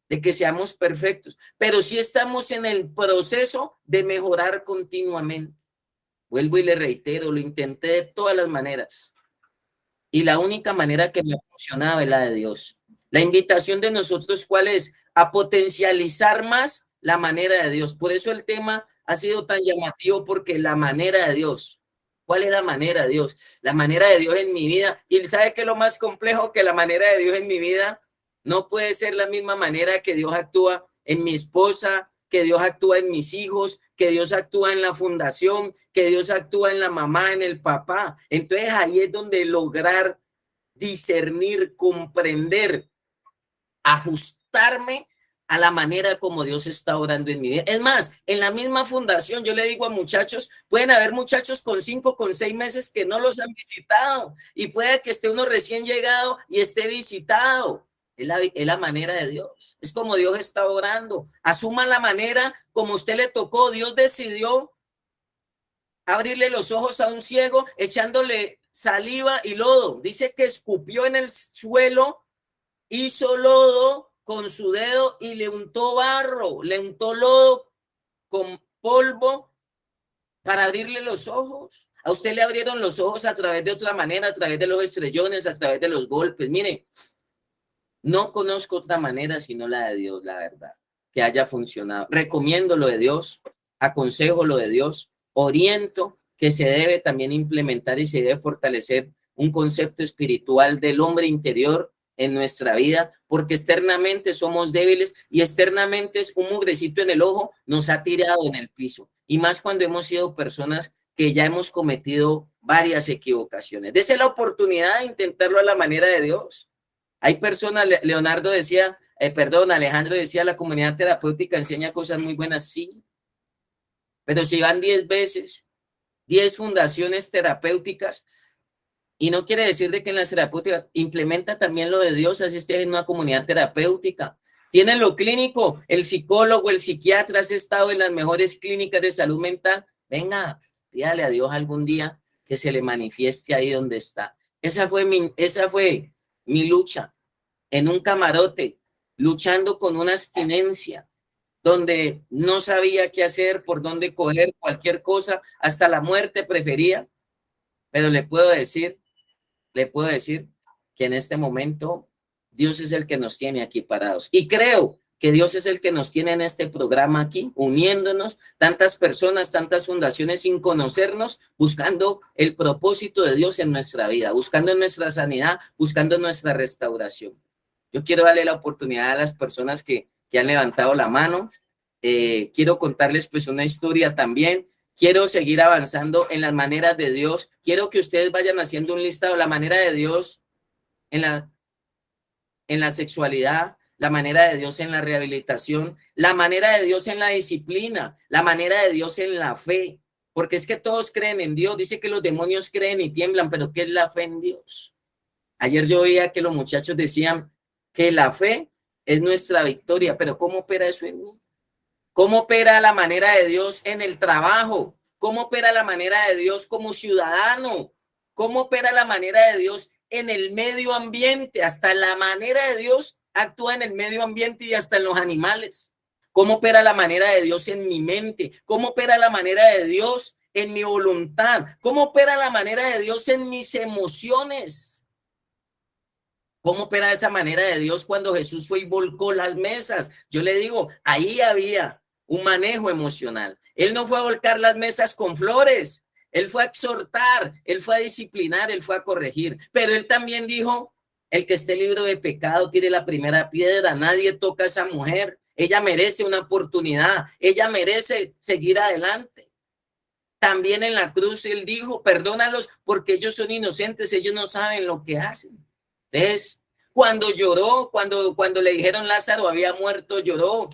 de que seamos perfectos, pero sí estamos en el proceso de mejorar continuamente. Vuelvo y le reitero, lo intenté de todas las maneras. Y la única manera que me funcionaba es la de Dios. La invitación de nosotros, ¿cuál es? A potencializar más la manera de Dios. Por eso el tema ha sido tan llamativo, porque la manera de Dios. ¿Cuál es la manera de Dios? La manera de Dios en mi vida. ¿Y sabe qué es lo más complejo? Que la manera de Dios en mi vida no puede ser la misma manera que Dios actúa en mi esposa, que Dios actúa en mis hijos, que Dios actúa en la fundación, que Dios actúa en la mamá, en el papá. Entonces ahí es donde lograr discernir, comprender, ajustarme a la manera como Dios está orando en mi vida. Es más, en la misma fundación yo le digo a muchachos, pueden haber muchachos con 5, con 6 meses que no los han visitado, y puede que esté uno recién llegado y esté visitado. Es la manera de Dios. Es como Dios está orando. Asuma la manera como usted le tocó. Dios decidió abrirle los ojos a un ciego echándole saliva y lodo. Dice que escupió en el suelo, hizo lodo con su dedo y le untó barro, le untó lodo con polvo para abrirle los ojos. A usted le abrieron los ojos a través de otra manera, a través de los estrellones, a través de los golpes. Mire, no conozco otra manera sino la de Dios, la verdad, que haya funcionado. Recomiendo lo de Dios, aconsejo lo de Dios, oriento que se debe también implementar y se debe fortalecer un concepto espiritual del hombre interior en nuestra vida, porque externamente somos débiles y externamente es un mugrecito en el ojo, nos ha tirado en el piso. Y más cuando hemos sido personas que ya hemos cometido varias equivocaciones. Dese la oportunidad de intentarlo a la manera de Dios. Hay personas, Alejandro decía, la comunidad terapéutica enseña cosas muy buenas, sí. Pero si van 10 veces, 10 fundaciones terapéuticas, y no quiere decir de que en las terapéuticas implementa también lo de Dios, así estés en una comunidad terapéutica. Tienen lo clínico, el psicólogo, el psiquiatra, has estado en las mejores clínicas de salud mental. Venga, pídale a Dios algún día que se le manifieste ahí donde está. Esa fue mi lucha en un camarote, luchando con una abstinencia, donde no sabía qué hacer, por dónde coger cualquier cosa, hasta la muerte prefería. Pero le puedo decir que en este momento Dios es el que nos tiene aquí parados. Y creo que Dios es el que nos tiene en este programa aquí, uniéndonos, tantas personas, tantas fundaciones sin conocernos, buscando el propósito de Dios en nuestra vida, buscando nuestra sanidad, buscando nuestra restauración. Yo quiero darle la oportunidad a las personas que han levantado la mano. Quiero contarles pues una historia también. Quiero seguir avanzando en las maneras de Dios. Quiero que ustedes vayan haciendo un listado de la manera de Dios en la sexualidad, la manera de Dios en la rehabilitación, la manera de Dios en la disciplina, la manera de Dios en la fe. Porque es que todos creen en Dios. Dice que los demonios creen y tiemblan, pero ¿qué es la fe en Dios? Ayer yo oía que los muchachos decían que la fe es nuestra victoria, pero ¿cómo opera eso en mí? ¿Cómo opera la manera de Dios en el trabajo? ¿Cómo opera la manera de Dios como ciudadano? ¿Cómo opera la manera de Dios en el medio ambiente? Hasta la manera de Dios actúa en el medio ambiente y hasta en los animales. ¿Cómo opera la manera de Dios en mi mente? ¿Cómo opera la manera de Dios en mi voluntad? ¿Cómo opera la manera de Dios en mis emociones? ¿Cómo opera esa manera de Dios cuando Jesús fue y volcó las mesas? Yo le digo, ahí había un manejo emocional. Él no fue a volcar las mesas con flores. Él fue a exhortar, él fue a disciplinar, él fue a corregir. Pero él también dijo, el que esté libre de pecado tire la primera piedra. Nadie toca a esa mujer. Ella merece una oportunidad. Ella merece seguir adelante. También en la cruz él dijo, perdónalos porque ellos son inocentes, ellos no saben lo que hacen. Entonces, cuando lloró, cuando le dijeron Lázaro había muerto, lloró.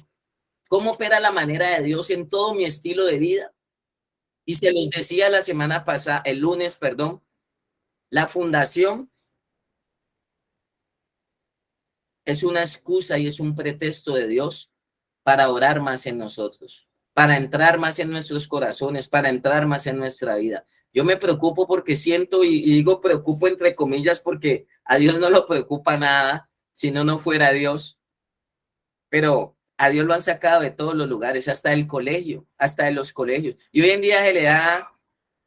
¿Cómo opera la manera de Dios en todo mi estilo de vida? Y se los decía la semana pasada, el lunes, perdón, la fundación es una excusa y es un pretexto de Dios para orar más en nosotros, para entrar más en nuestros corazones, para entrar más en nuestra vida. Yo me preocupo porque siento, y digo preocupo entre comillas, porque a Dios no lo preocupa nada, si no, no fuera Dios. Pero a Dios lo han sacado de todos los lugares, hasta el colegio, hasta de los colegios. Y hoy en día se le da,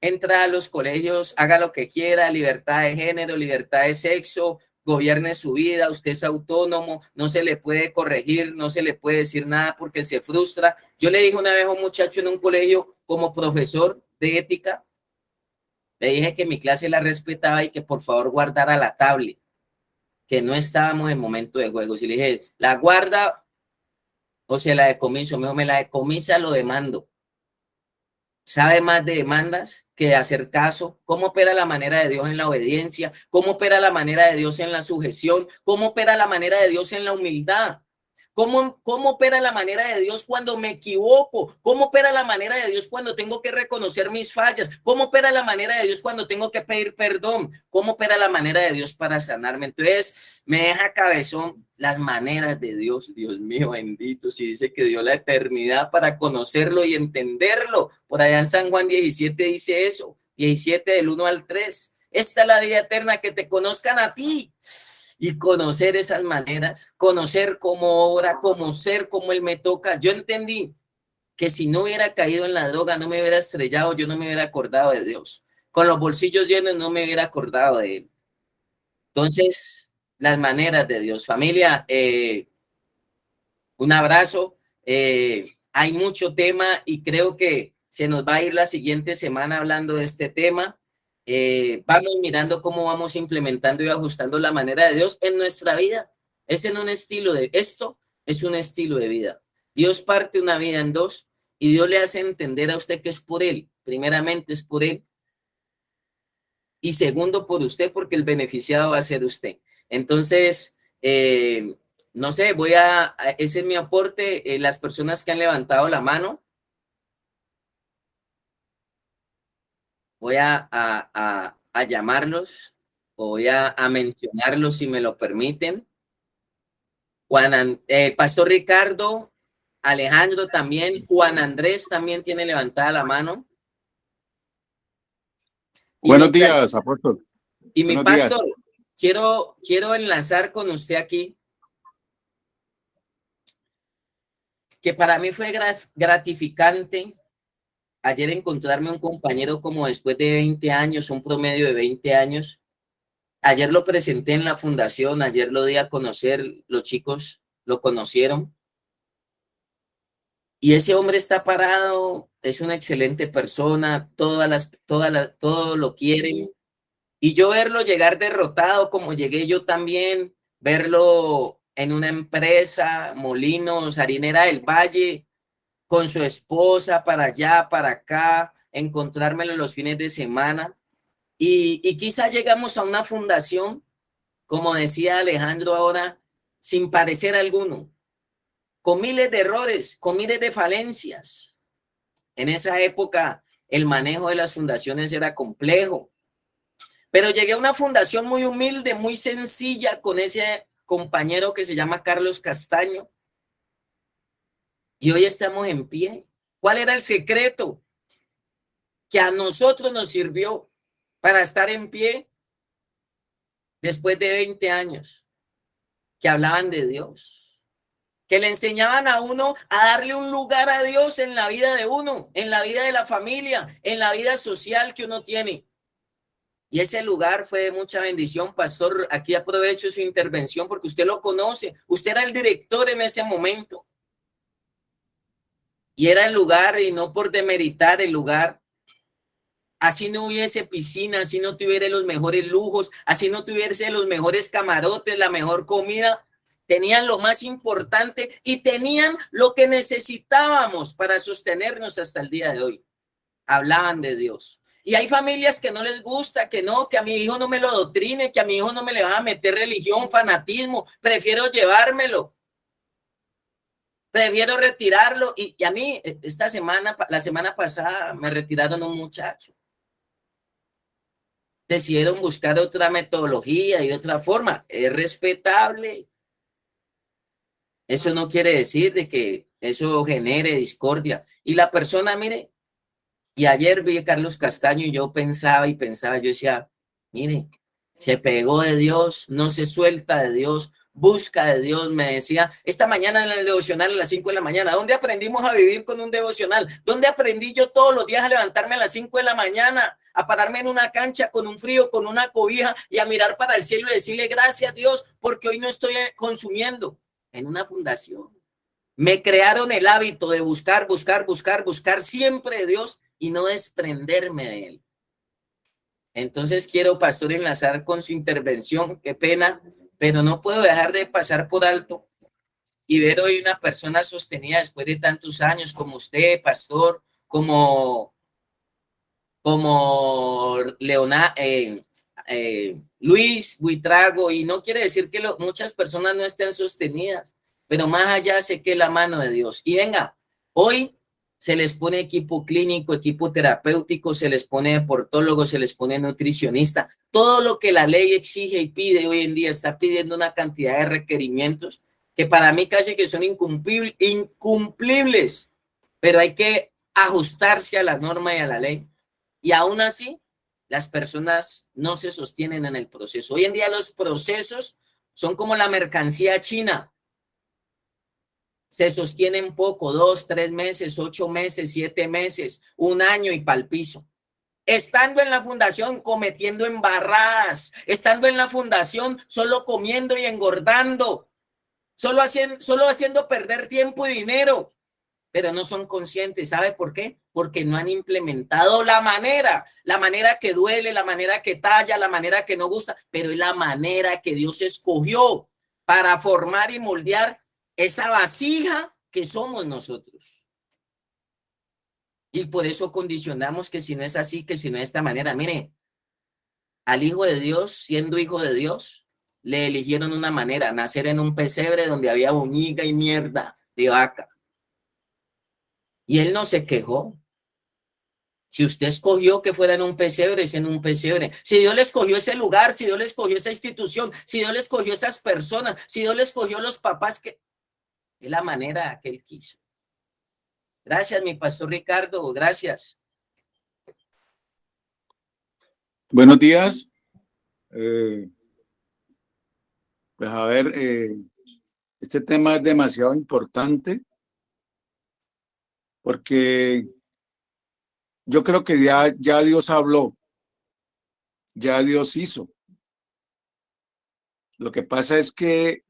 entra a los colegios, haga lo que quiera, libertad de género, libertad de sexo, gobierne su vida, usted es autónomo, no se le puede corregir, no se le puede decir nada porque se frustra. Yo le dije una vez a un muchacho en un colegio como profesor de ética, le dije que mi clase la respetaba y que por favor guardara la tablet, que no estábamos en momento de juegos. Y le dije, la guarda o se la decomiso. Mejor me la decomisa, lo demando. Sabe más de demandas que de hacer caso. ¿Cómo opera la manera de Dios en la obediencia? ¿Cómo opera la manera de Dios en la sujeción? ¿Cómo opera la manera de Dios en la humildad? ¿Cómo opera la manera de Dios cuando me equivoco? ¿Cómo opera la manera de Dios cuando tengo que reconocer mis fallas? ¿Cómo opera la manera de Dios cuando tengo que pedir perdón? ¿Cómo opera la manera de Dios para sanarme? Entonces, me deja cabezón las maneras de Dios. Dios mío, bendito. Si dice que dio la eternidad para conocerlo y entenderlo. Por allá en San Juan 17 dice eso. 17 del 1 al 3. Esta es la vida eterna, que te conozcan a ti. Y conocer esas maneras, conocer cómo obra, conocer cómo Él me toca. Yo entendí que si no hubiera caído en la droga, no me hubiera estrellado, yo no me hubiera acordado de Dios. Con los bolsillos llenos no me hubiera acordado de Él. Entonces, las maneras de Dios. Familia, un abrazo. Hay mucho tema y creo que se nos va a ir la siguiente semana hablando de este tema. Vamos mirando cómo vamos implementando y ajustando la manera de Dios en nuestra vida. Es en un estilo de, esto es un estilo de vida. Dios parte una vida en dos y Dios le hace entender a usted que es por Él. Primeramente es por Él. Y segundo por usted, porque el beneficiado va a ser usted. Entonces, no sé, ese es mi aporte. Las personas que han levantado la mano, voy a llamarlos, voy a mencionarlos si me lo permiten. Pastor Ricardo, Alejandro también, Juan Andrés también tiene levantada la mano. Buenos días, apóstol. Y mi Buenos pastor, quiero enlazar con usted aquí, que para mí fue gratificante ayer encontrarme un compañero como después de 20 años, un promedio de 20 años. Ayer lo presenté en la fundación, ayer lo di a conocer, los chicos lo conocieron. Y ese hombre está parado, es una excelente persona, todos lo quieren. Y yo verlo llegar derrotado como llegué yo también, verlo en una empresa, Molinos, Harinera del Valle, con su esposa para allá, para acá, encontrármelo los fines de semana. Y quizá llegamos a una fundación, como decía Alejandro ahora, sin parecer alguno, con miles de errores, con miles de falencias. En esa época el manejo de las fundaciones era complejo, pero llegué a una fundación muy humilde, muy sencilla, con ese compañero que se llama Carlos Castaño, y hoy estamos en pie. ¿Cuál era el secreto que a nosotros nos sirvió para estar en pie después de 20 años? Que hablaban de Dios, que le enseñaban a uno a darle un lugar a Dios en la vida de uno, en la vida de la familia, en la vida social que uno tiene. Y ese lugar fue de mucha bendición, pastor. Aquí aprovecho su intervención porque usted lo conoce. Usted era el director en ese momento. Y era el lugar, y no por demeritar el lugar. Así no hubiese piscina, así no tuviera los mejores lujos, así no tuviese los mejores camarotes, la mejor comida. Tenían lo más importante y tenían lo que necesitábamos para sostenernos hasta el día de hoy. Hablaban de Dios. Y hay familias que no les gusta, que no, que a mi hijo no me lo adoctrine, que a mi hijo no me le va a meter religión, fanatismo, prefiero llevármelo, prefiero retirarlo. Y a mí, la semana pasada, me retiraron un muchacho. Decidieron buscar otra metodología y otra forma. Es respetable. Eso no quiere decir de que eso genere discordia. Y la persona, mire, y ayer vi a Carlos Castaño y yo pensaba, yo decía, mire, se pegó de Dios, no se suelta de Dios, busca de Dios. Me decía, esta mañana en el devocional a las 5 de la mañana, ¿dónde aprendimos a vivir con un devocional? ¿Dónde aprendí yo todos los días a levantarme a las 5 de la mañana, a pararme en una cancha con un frío, con una cobija y a mirar para el cielo y decirle gracias a Dios porque hoy no estoy consumiendo? En una fundación. Me crearon el hábito de buscar siempre de Dios y no desprenderme de él. Entonces quiero, pastor, enlazar con su intervención, qué pena, pero no puedo dejar de pasar por alto y ver hoy una persona sostenida después de tantos años como usted, pastor, como Luis Buitrago, y no quiere decir que muchas personas no estén sostenidas, pero más allá sé que es la mano de Dios. Y venga, hoy se les pone equipo clínico, equipo terapéutico, se les pone deportólogo, se les pone nutricionista, todo lo que la ley exige y pide hoy en día. Está pidiendo una cantidad de requerimientos que para mí casi que son incumplibles, pero hay que ajustarse a la norma y a la ley. Y aún así, las personas no se sostienen en el proceso. Hoy en día los procesos son como la mercancía china. Se sostienen poco, 2, 3 meses, 8 meses, 7 meses, 1 año y pa'l piso. Estando en la fundación cometiendo embarradas, estando en la fundación solo comiendo y engordando, solo haciendo perder tiempo y dinero, pero no son conscientes. ¿Sabe por qué? Porque no han implementado la manera que duele, la manera que talla, la manera que no gusta, pero es la manera que Dios escogió para formar y moldear esa vasija que somos nosotros. Y por eso condicionamos que si no es así, que si no es de esta manera. Mire, al Hijo de Dios, siendo Hijo de Dios, le eligieron una manera, nacer en un pesebre donde había boñiga y mierda de vaca. Y él no se quejó. Si usted escogió que fuera en un pesebre, es en un pesebre. Si Dios le escogió ese lugar, si Dios le escogió esa institución, si Dios le escogió esas personas, si Dios le escogió los papás, que es la manera que él quiso. Gracias, mi pastor Ricardo, gracias. Buenos días. Pues a ver, este tema es demasiado importante porque yo creo que ya Dios habló, ya Dios hizo. Lo que pasa es que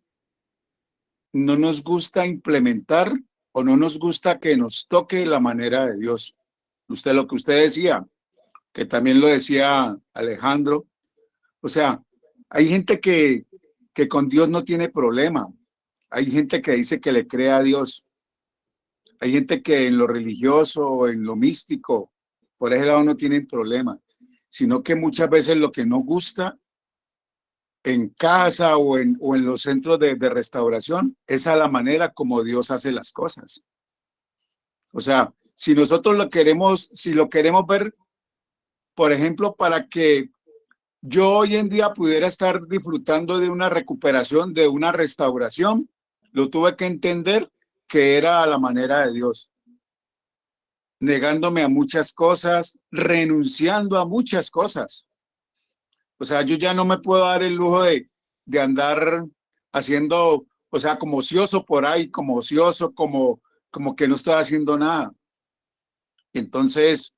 no nos gusta implementar o no nos gusta que nos toque la manera de Dios. Lo que usted decía, que también lo decía Alejandro, o sea, hay gente que con Dios no tiene problema. Hay gente que dice que le cree a Dios. Hay gente que en lo religioso, en lo místico, por ese lado no tienen problema, sino que muchas veces lo que no gusta en casa o en los centros de restauración es a la manera como Dios hace las cosas. O sea, si nosotros si lo queremos ver, por ejemplo, para que yo hoy en día pudiera estar disfrutando de una recuperación, de una restauración, lo tuve que entender que era a la manera de Dios, negándome a muchas cosas, renunciando a muchas cosas. O sea, yo ya no me puedo dar el lujo de andar haciendo o sea, como ocioso por ahí, como ocioso, como que no estoy haciendo nada. Entonces,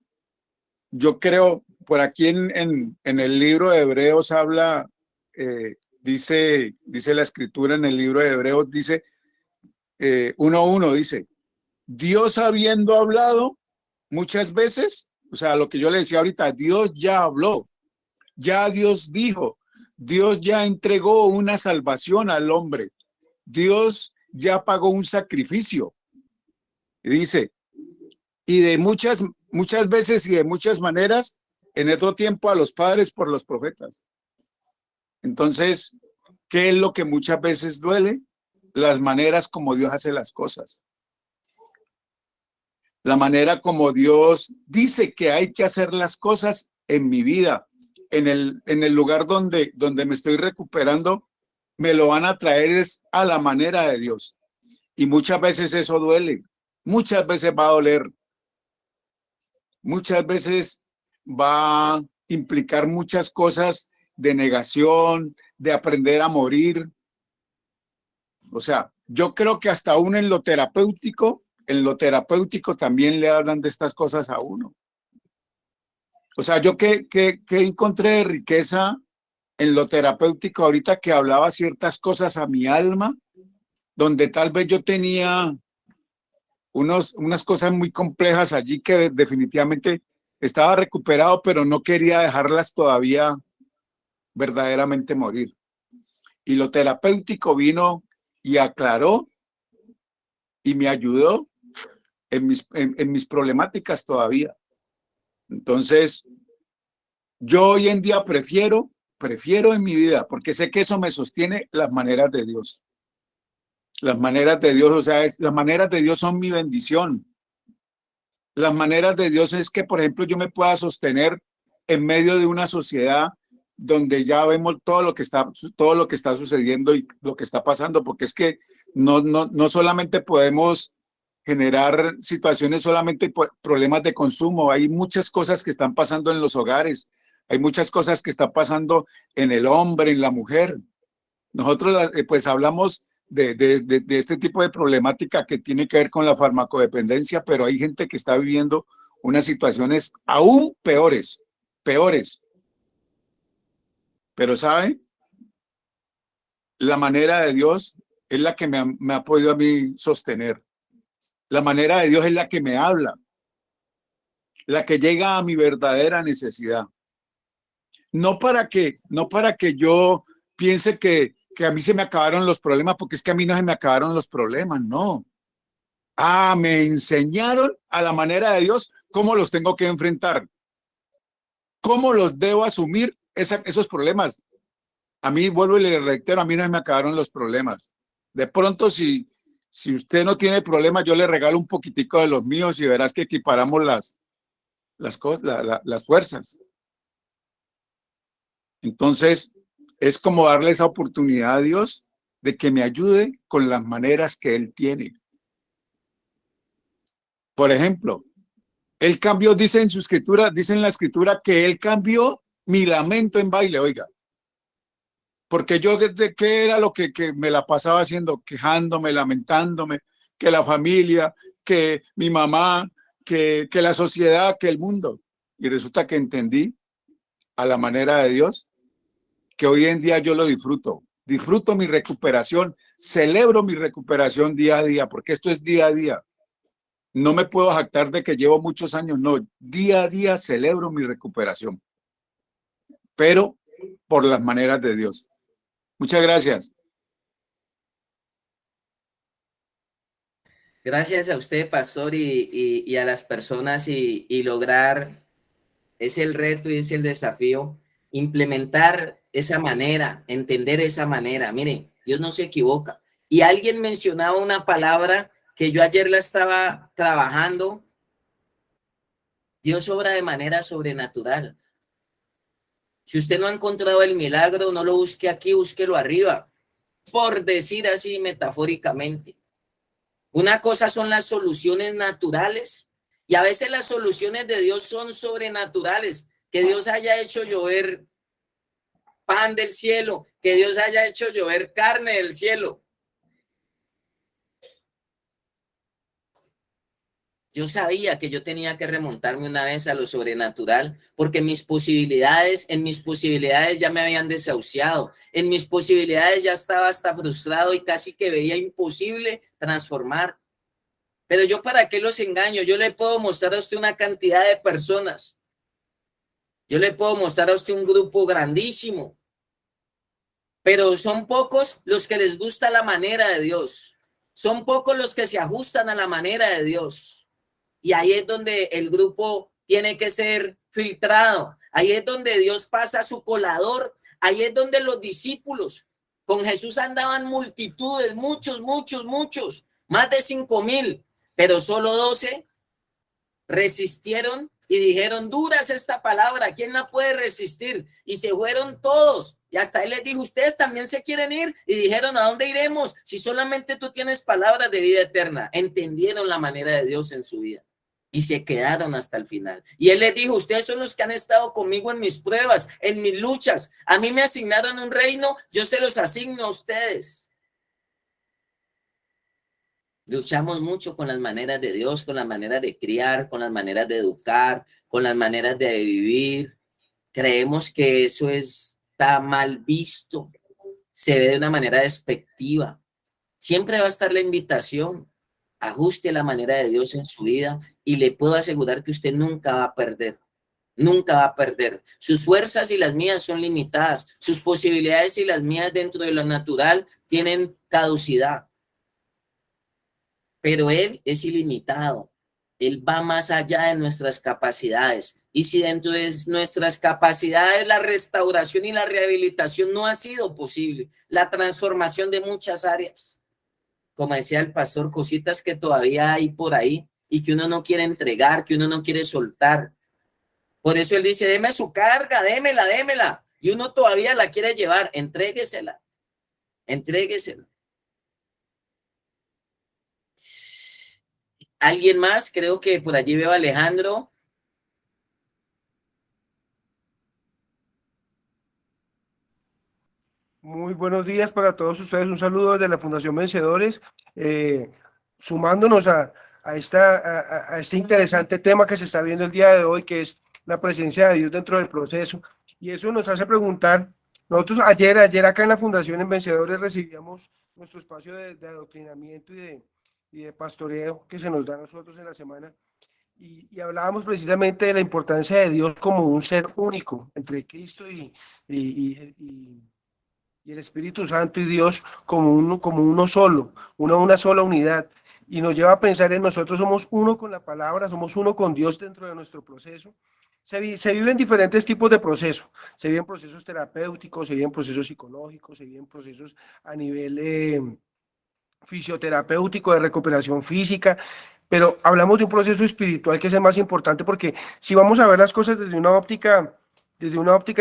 yo creo, por aquí en el libro de Hebreos habla, dice la escritura en el libro de Hebreos, dice 1:1, dice, Dios habiendo hablado muchas veces, o sea, lo que yo le decía ahorita, Dios ya habló, ya Dios dijo, Dios ya entregó una salvación al hombre, Dios ya pagó un sacrificio. Y dice, y de muchas veces y de muchas maneras, en otro tiempo a los padres por los profetas. Entonces, ¿qué es lo que muchas veces duele? Las maneras como Dios hace las cosas. La manera como Dios dice que hay que hacer las cosas en mi vida, en el lugar donde me estoy recuperando, me lo van a traer es a la manera de Dios. Y muchas veces eso duele, muchas veces va a doler, muchas veces va a implicar muchas cosas de negación, de aprender a morir. O sea, yo creo que hasta aún en lo terapéutico también le hablan de estas cosas a uno. O sea, yo que encontré de riqueza en lo terapéutico ahorita que hablaba ciertas cosas a mi alma, donde tal vez yo tenía unas cosas muy complejas allí que definitivamente estaba recuperado, pero no quería dejarlas todavía verdaderamente morir. Y lo terapéutico vino y aclaró y me ayudó en mis problemáticas todavía. Entonces, yo hoy en día prefiero en mi vida, porque sé que eso me sostiene, las maneras de Dios. Las maneras de Dios, o sea, las maneras de Dios son mi bendición. Las maneras de Dios es que, por ejemplo, yo me pueda sostener en medio de una sociedad donde ya vemos todo lo que está sucediendo y lo que está pasando, porque es que no solamente podemos generar situaciones, solamente problemas de consumo, hay muchas cosas que están pasando en los hogares, hay muchas cosas que están pasando en el hombre, en la mujer. Nosotros pues hablamos de este tipo de problemática que tiene que ver con la farmacodependencia, pero hay gente que está viviendo unas situaciones aún peores. Pero ¿sabe? La manera de Dios es la que me ha podido a mí sostener. La manera de Dios es la que me habla, la que llega a mi verdadera necesidad. No para que yo piense que a mí se me acabaron los problemas, porque es que a mí no se me acabaron los problemas, no. Me enseñaron a la manera de Dios cómo los tengo que enfrentar, cómo los debo asumir esos problemas. A mí, vuelvo y le reitero, a mí no se me acabaron los problemas. De pronto, si usted no tiene problemas, yo le regalo un poquitico de los míos y verás que equiparamos las fuerzas. Entonces, es como darle esa oportunidad a Dios de que me ayude con las maneras que Él tiene. Por ejemplo, Él cambió, dice en la escritura que Él cambió mi lamento en baile, oiga. Porque yo, ¿de qué era lo que me la pasaba haciendo? Quejándome, lamentándome, que la familia, que mi mamá, que la sociedad, que el mundo. Y resulta que entendí a la manera de Dios que hoy en día yo lo disfruto. Disfruto mi recuperación, celebro mi recuperación día a día, porque esto es día a día. No me puedo jactar de que llevo muchos años, no. Día a día celebro mi recuperación, pero por las maneras de Dios. Muchas gracias. Gracias a usted, pastor, y a las personas y lograr, es el reto y es el desafío, implementar esa manera, entender esa manera. Mire, Dios no se equivoca. Y alguien mencionaba una palabra que yo ayer la estaba trabajando. Dios obra de manera sobrenatural. Si usted no ha encontrado el milagro, no lo busque aquí, búsquelo arriba, por decir así metafóricamente. Una cosa son las soluciones naturales y a veces las soluciones de Dios son sobrenaturales. Que Dios haya hecho llover pan del cielo, que Dios haya hecho llover carne del cielo. Yo sabía que yo tenía que remontarme una vez a lo sobrenatural, porque en mis posibilidades ya me habían desahuciado, en mis posibilidades ya estaba hasta frustrado y casi que veía imposible transformar. Pero yo, ¿para qué los engaño? Yo le puedo mostrar a usted una cantidad de personas. Yo le puedo mostrar a usted un grupo grandísimo, pero son pocos los que les gusta la manera de Dios. Son pocos los que se ajustan a la manera de Dios. Y ahí es donde el grupo tiene que ser filtrado. Ahí es donde Dios pasa su colador. Ahí es donde los discípulos con Jesús andaban multitudes, muchos, más de 5,000, pero solo 12 resistieron y dijeron, dura es esta palabra, ¿quién la puede resistir? Y se fueron todos. Y hasta él les dijo, ustedes también se quieren ir. Y dijeron, ¿a dónde iremos? Si solamente tú tienes palabras de vida eterna. Entendieron la manera de Dios en su vida y se quedaron hasta el final. Y él les dijo, ustedes son los que han estado conmigo en mis pruebas, en mis luchas. A mí me asignaron un reino, yo se los asigno a ustedes. Luchamos mucho con las maneras de Dios, con las maneras de criar, con las maneras de educar, con las maneras de vivir. Creemos que eso está mal visto, se ve de una manera despectiva. Siempre va a estar la invitación. Ajuste la manera de Dios en su vida y le puedo asegurar que usted nunca va a perder. Nunca va a perder. Sus fuerzas y las mías son limitadas. Sus posibilidades y las mías dentro de lo natural tienen caducidad. Pero Él es ilimitado. Él va más allá de nuestras capacidades. Y si dentro de nuestras capacidades la restauración y la rehabilitación no ha sido posible, la transformación de muchas áreas, como decía el pastor, cositas que todavía hay por ahí y que uno no quiere entregar, que uno no quiere soltar. Por eso él dice, deme su carga, démela. Y uno todavía la quiere llevar, entréguesela. ¿Alguien más? Creo que por allí veo a Alejandro. Muy buenos días para todos ustedes. Un saludo desde la Fundación Vencedores, sumándonos a este interesante tema que se está viendo el día de hoy, que es la presencia de Dios dentro del proceso. Y eso nos hace preguntar, nosotros ayer acá en la Fundación en Vencedores recibíamos nuestro espacio de adoctrinamiento y de pastoreo que se nos da a nosotros en la semana. Y hablábamos precisamente de la importancia de Dios como un ser único entre Cristo y el Espíritu Santo y Dios como uno solo, una sola unidad. Y nos lleva a pensar en nosotros somos uno con la palabra, somos uno con Dios dentro de nuestro proceso. Se viven diferentes tipos de procesos. Se viven procesos terapéuticos, se viven procesos psicológicos, se viven procesos a nivel fisioterapéutico, de recuperación física, pero hablamos de un proceso espiritual que es el más importante, porque si vamos a ver las cosas desde una óptica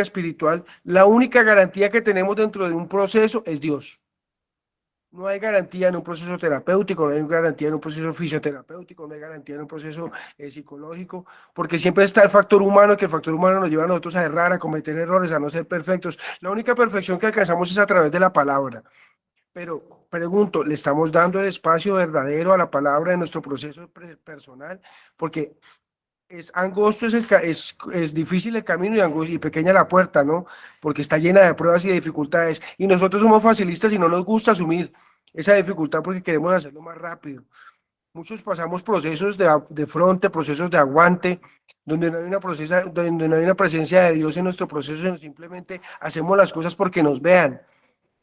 espiritual, la única garantía que tenemos dentro de un proceso es Dios. No hay garantía en un proceso terapéutico, no hay garantía en un proceso fisioterapéutico, no hay garantía en un proceso psicológico, porque siempre está el factor humano, que el factor humano nos lleva a nosotros a errar, a cometer errores, a no ser perfectos. La única perfección que alcanzamos es a través de la palabra. Pero pregunto, ¿le estamos dando el espacio verdadero a la palabra en nuestro proceso personal? Porque es angosto, es difícil el camino y pequeña la puerta, ¿no? Porque está llena de pruebas y de dificultades. Y nosotros somos facilistas y no nos gusta asumir esa dificultad porque queremos hacerlo más rápido. Muchos pasamos procesos de fronte, procesos de aguante, donde no hay una presencia de Dios en nuestro proceso, sino simplemente hacemos las cosas porque nos vean.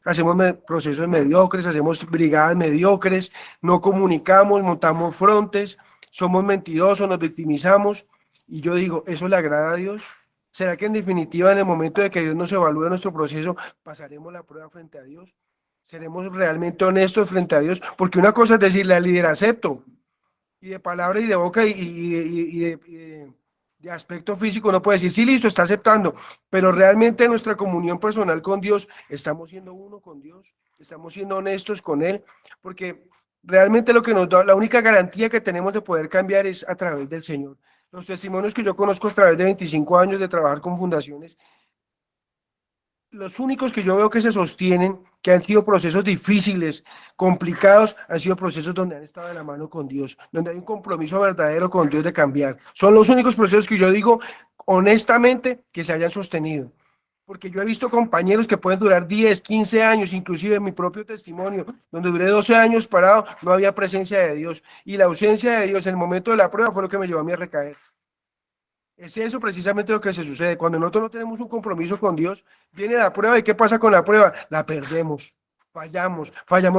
Hacemos procesos mediocres, hacemos brigadas mediocres, no comunicamos, montamos frontes, somos mentirosos, nos victimizamos. Y yo digo, ¿eso le agrada a Dios? ¿Será que en definitiva, en el momento de que Dios nos evalúe nuestro proceso, pasaremos la prueba frente a Dios? ¿Seremos realmente honestos frente a Dios? Porque una cosa es decirle al líder, acepto, y de palabra y de boca de aspecto físico no puede decir, sí, listo, está aceptando, pero realmente en nuestra comunión personal con Dios, estamos siendo uno con Dios, estamos siendo honestos con Él, porque realmente lo que nos da, la única garantía que tenemos de poder cambiar es a través del Señor. Los testimonios que yo conozco a través de 25 años de trabajar con fundaciones, los únicos que yo veo que se sostienen que han sido procesos difíciles, complicados, han sido procesos donde han estado de la mano con Dios, donde hay un compromiso verdadero con Dios de cambiar. Son los únicos procesos que yo digo honestamente que se hayan sostenido. Porque yo he visto compañeros que pueden durar 10, 15 años, inclusive en mi propio testimonio, donde duré 12 años parado, no había presencia de Dios. Y la ausencia de Dios en el momento de la prueba fue lo que me llevó a mí a recaer. Es eso precisamente lo que se sucede. Cuando nosotros no tenemos un compromiso con Dios, viene la prueba y ¿qué pasa con la prueba? La perdemos. Fallamos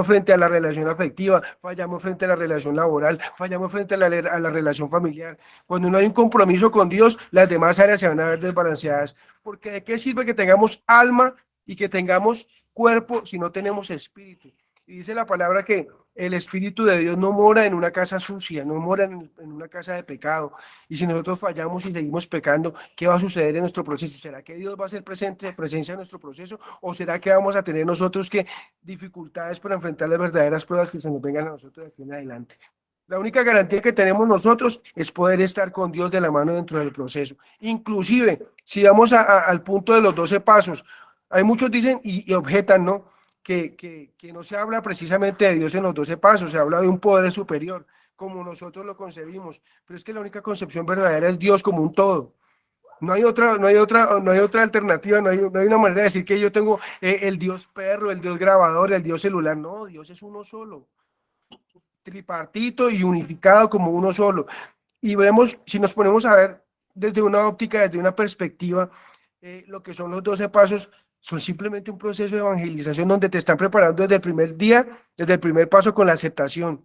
frente a la relación afectiva, fallamos frente a la relación laboral, fallamos frente a la relación familiar. Cuando no hay un compromiso con Dios, las demás áreas se van a ver desbalanceadas. Porque ¿de qué sirve que tengamos alma y que tengamos cuerpo si no tenemos espíritu? Y dice la palabra que el Espíritu de Dios no mora en una casa sucia, no mora en una casa de pecado. Y si nosotros fallamos y seguimos pecando, ¿qué va a suceder en nuestro proceso? ¿Será que Dios va a ser presencia en nuestro proceso? ¿O será que vamos a tener nosotros que dificultades para enfrentar las verdaderas pruebas que se nos vengan a nosotros de aquí en adelante? La única garantía que tenemos nosotros es poder estar con Dios de la mano dentro del proceso. Inclusive, si vamos al punto de los 12 pasos, hay muchos dicen y objetan, ¿no? Que no se habla precisamente de Dios en los 12 pasos, se habla de un poder superior, como nosotros lo concebimos, pero es que la única concepción verdadera es Dios como un todo. No hay otra alternativa, no hay una manera de decir que yo tengo el Dios perro, el Dios grabador, el Dios celular. No, Dios es uno solo, tripartito y unificado como uno solo. Y vemos, si nos ponemos a ver desde una óptica, desde una perspectiva, lo que son los 12 pasos, son simplemente un proceso de evangelización donde te están preparando desde el primer día, desde el primer paso con la aceptación.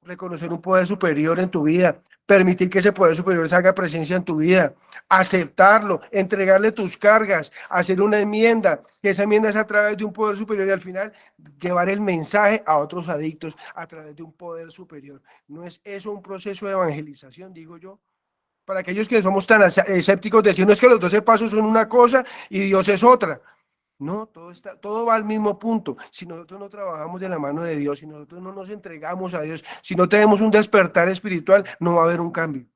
Reconocer un poder superior en tu vida, permitir que ese poder superior se haga presencia en tu vida, aceptarlo, entregarle tus cargas, hacer una enmienda, que esa enmienda es a través de un poder superior y al final llevar el mensaje a otros adictos a través de un poder superior. ¿No es eso un proceso de evangelización, digo yo? Para aquellos que somos tan escépticos, decir, no es que los 12 pasos son una cosa y Dios es otra. No, todo va al mismo punto. Si nosotros no trabajamos de la mano de Dios, si nosotros no nos entregamos a Dios, si no tenemos un despertar espiritual, no va a haber un cambio.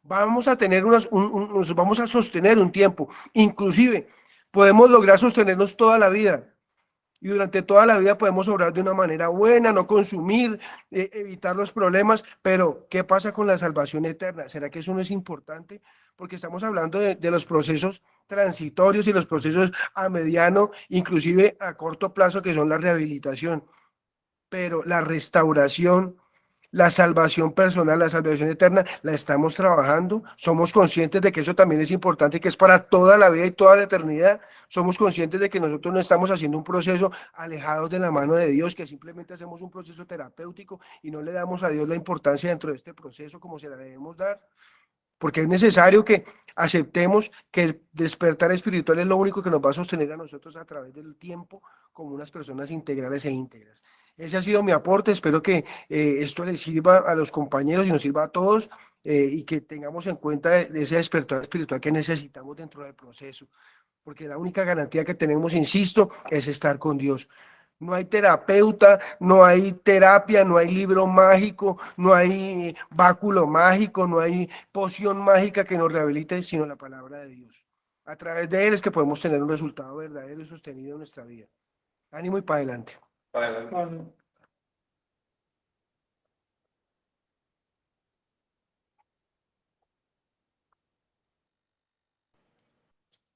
Vamos a tener nos vamos a sostener un tiempo. Inclusive, podemos lograr sostenernos toda la vida. Y durante toda la vida podemos obrar de una manera buena, no consumir, evitar los problemas, pero ¿qué pasa con la salvación eterna? ¿Será que eso no es importante? Porque estamos hablando de los procesos transitorios y los procesos a mediano, inclusive a corto plazo, que son la rehabilitación. Pero la restauración, la salvación personal, la salvación eterna, la estamos trabajando. Somos conscientes de que eso también es importante, que es para toda la vida y toda la eternidad. Somos conscientes de que nosotros no estamos haciendo un proceso alejados de la mano de Dios, que simplemente hacemos un proceso terapéutico y no le damos a Dios la importancia dentro de este proceso como se la debemos dar. Porque es necesario que aceptemos que el despertar espiritual es lo único que nos va a sostener a nosotros a través del tiempo como unas personas integrales e íntegras. Ese ha sido mi aporte, espero que esto les sirva a los compañeros y nos sirva a todos y que tengamos en cuenta ese despertar espiritual que necesitamos dentro del proceso, porque la única garantía que tenemos, insisto, es estar con Dios. No hay terapeuta, no hay terapia, no hay libro mágico, no hay báculo mágico, no hay poción mágica que nos rehabilite, sino la palabra de Dios. A través de él es que podemos tener un resultado verdadero y sostenido en nuestra vida. Ánimo y para adelante.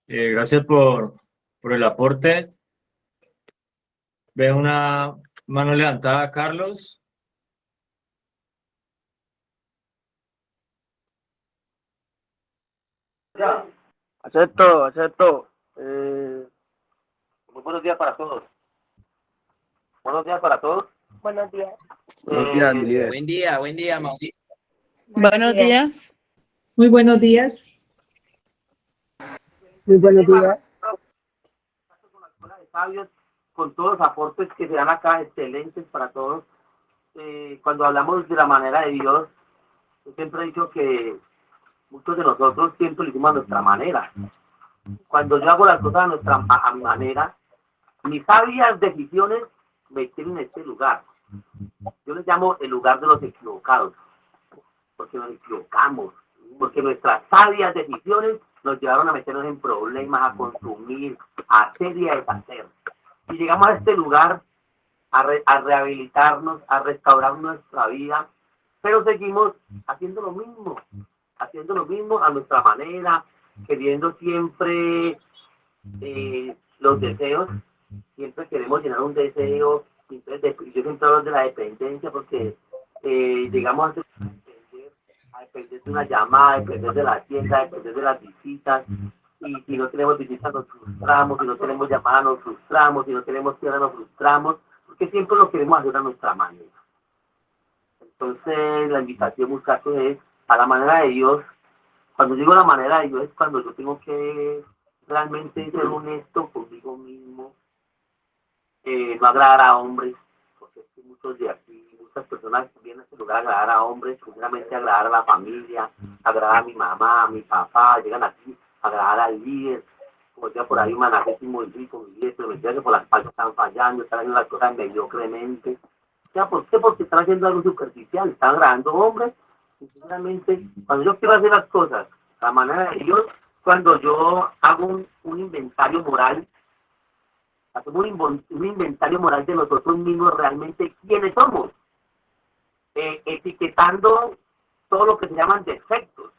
Gracias por el aporte. Veo una mano levantada, Carlos. Acepto. Muy buenos días para todos. Buenos días para todos. Buenos días. Buenos días, mi líder. Buen día, Mauricio. Buenos días. Muy buenos días. Muy buenos días. Con la Escuela de Sabios, con todos los aportes que se dan acá, excelentes para todos. Cuando hablamos de la manera de Dios, yo siempre he dicho que muchos de nosotros siempre lo hicimos a nuestra manera. Cuando yo hago las cosas a mi manera, mis sabias decisiones me tienen en este lugar. Yo les llamo el lugar de los equivocados, porque nos equivocamos, porque nuestras sabias decisiones nos llevaron a meternos en problemas, a consumir, a hacer y a deshacer. y llegamos a este lugar a rehabilitarnos, a restaurar nuestra vida, pero seguimos haciendo lo mismo a nuestra manera, queriendo siempre los deseos, siempre queremos llenar un deseo. Yo siempre hablo de la dependencia porque llegamos a depender de una llamada, a depender de la tienda, a depender de las visitas, y si no tenemos visitas nos frustramos, si no tenemos llamadas nos frustramos, si no tenemos tienda nos frustramos, porque siempre lo queremos hacer a nuestra manera. Entonces la invitación, muchachos, es a la manera de Dios. Cuando digo la manera de Dios es cuando yo tengo que realmente ser honesto conmigo mismo, no agradar a hombres, porque es que muchos de aquí, muchas personas vienen a este lugar a agradar a hombres, seguramente agradar a la familia, agradar a mi mamá, a mi papá, llegan aquí a agradar al líder, como decía por ahí un manajésimo y rico, pero me decía que por las partes están fallando, están haciendo las cosas mediocremente. O sea, ¿por qué? Porque están haciendo algo superficial, están agradando hombres, y seguramente cuando yo quiero hacer las cosas a la manera de Dios, cuando yo hago un inventario moral, hacemos un inventario moral de nosotros mismos, realmente quiénes somos, etiquetando todo lo que se llaman defectos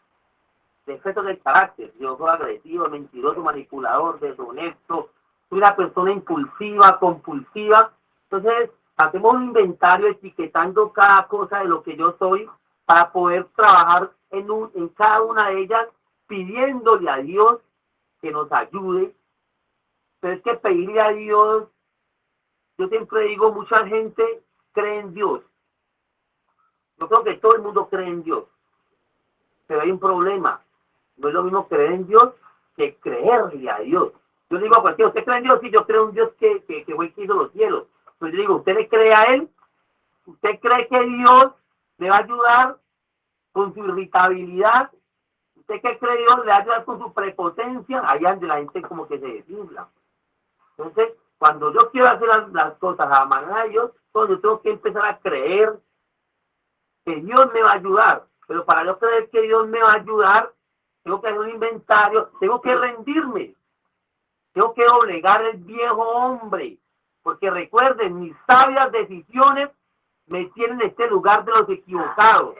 del carácter. Yo soy agresivo, mentiroso, manipulador, deshonesto, soy una persona impulsiva, compulsiva. Entonces hacemos un inventario etiquetando cada cosa de lo que yo soy para poder trabajar en cada una de ellas, pidiéndole a Dios que nos ayude. Pero es que pedirle a Dios, yo siempre digo, mucha gente cree en Dios. Yo creo que todo el mundo cree en Dios. Pero hay un problema. No es lo mismo creer en Dios que creerle a Dios. Yo digo a cualquiera, ¿usted cree en Dios? Sí, yo creo en Dios que fue el que hizo los cielos. Pero yo digo, ¿usted le cree a Él? ¿Usted cree que Dios le va a ayudar con su irritabilidad? ¿Usted qué cree Dios le va a ayudar con su prepotencia? Allá donde la gente como que se desinfla. Entonces, cuando yo quiero hacer las cosas a la manera de Dios, pues yo tengo que empezar a creer que Dios me va a ayudar. Pero para yo creer que Dios me va a ayudar, tengo que hacer un inventario, tengo que rendirme, tengo que doblegar el viejo hombre. Porque recuerden, mis sabias decisiones me tienen en este lugar de los equivocados.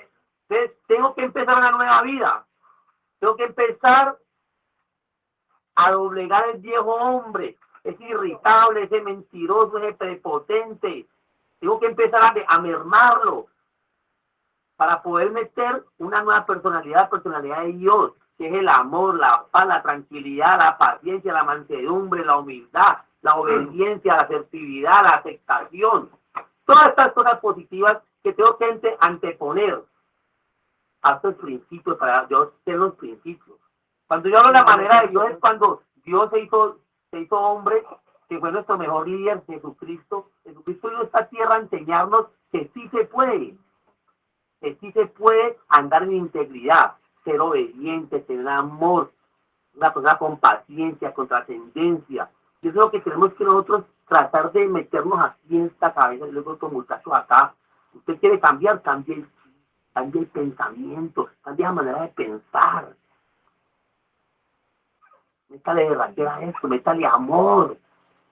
Entonces, tengo que empezar una nueva vida. Tengo que empezar a doblegar el viejo hombre. Es irritable, ese mentiroso, ese prepotente. Tengo que empezar a mermarlo para poder meter una nueva personalidad, la personalidad de Dios, que es el amor, la paz, la tranquilidad, la paciencia, la mansedumbre, la humildad, la obediencia, la asertividad, la aceptación. Todas estas cosas positivas que tengo que anteponer a estos principios para Dios tener los principios. Cuando yo hablo de la manera de Dios es cuando Dios se hizo hombre, que fue nuestro mejor líder, Jesucristo. Jesucristo vino a esta tierra a enseñarnos que sí se puede andar en integridad, ser obediente, tener amor, una persona con paciencia, con trascendencia. Yo creo que tenemos que nosotros tratar de meternos así en esta cabeza. Y luego estos muchachos acá, usted quiere cambiar, cambie el pensamiento, cambie la manera de pensar. Métale berraquera a esto, métale amor,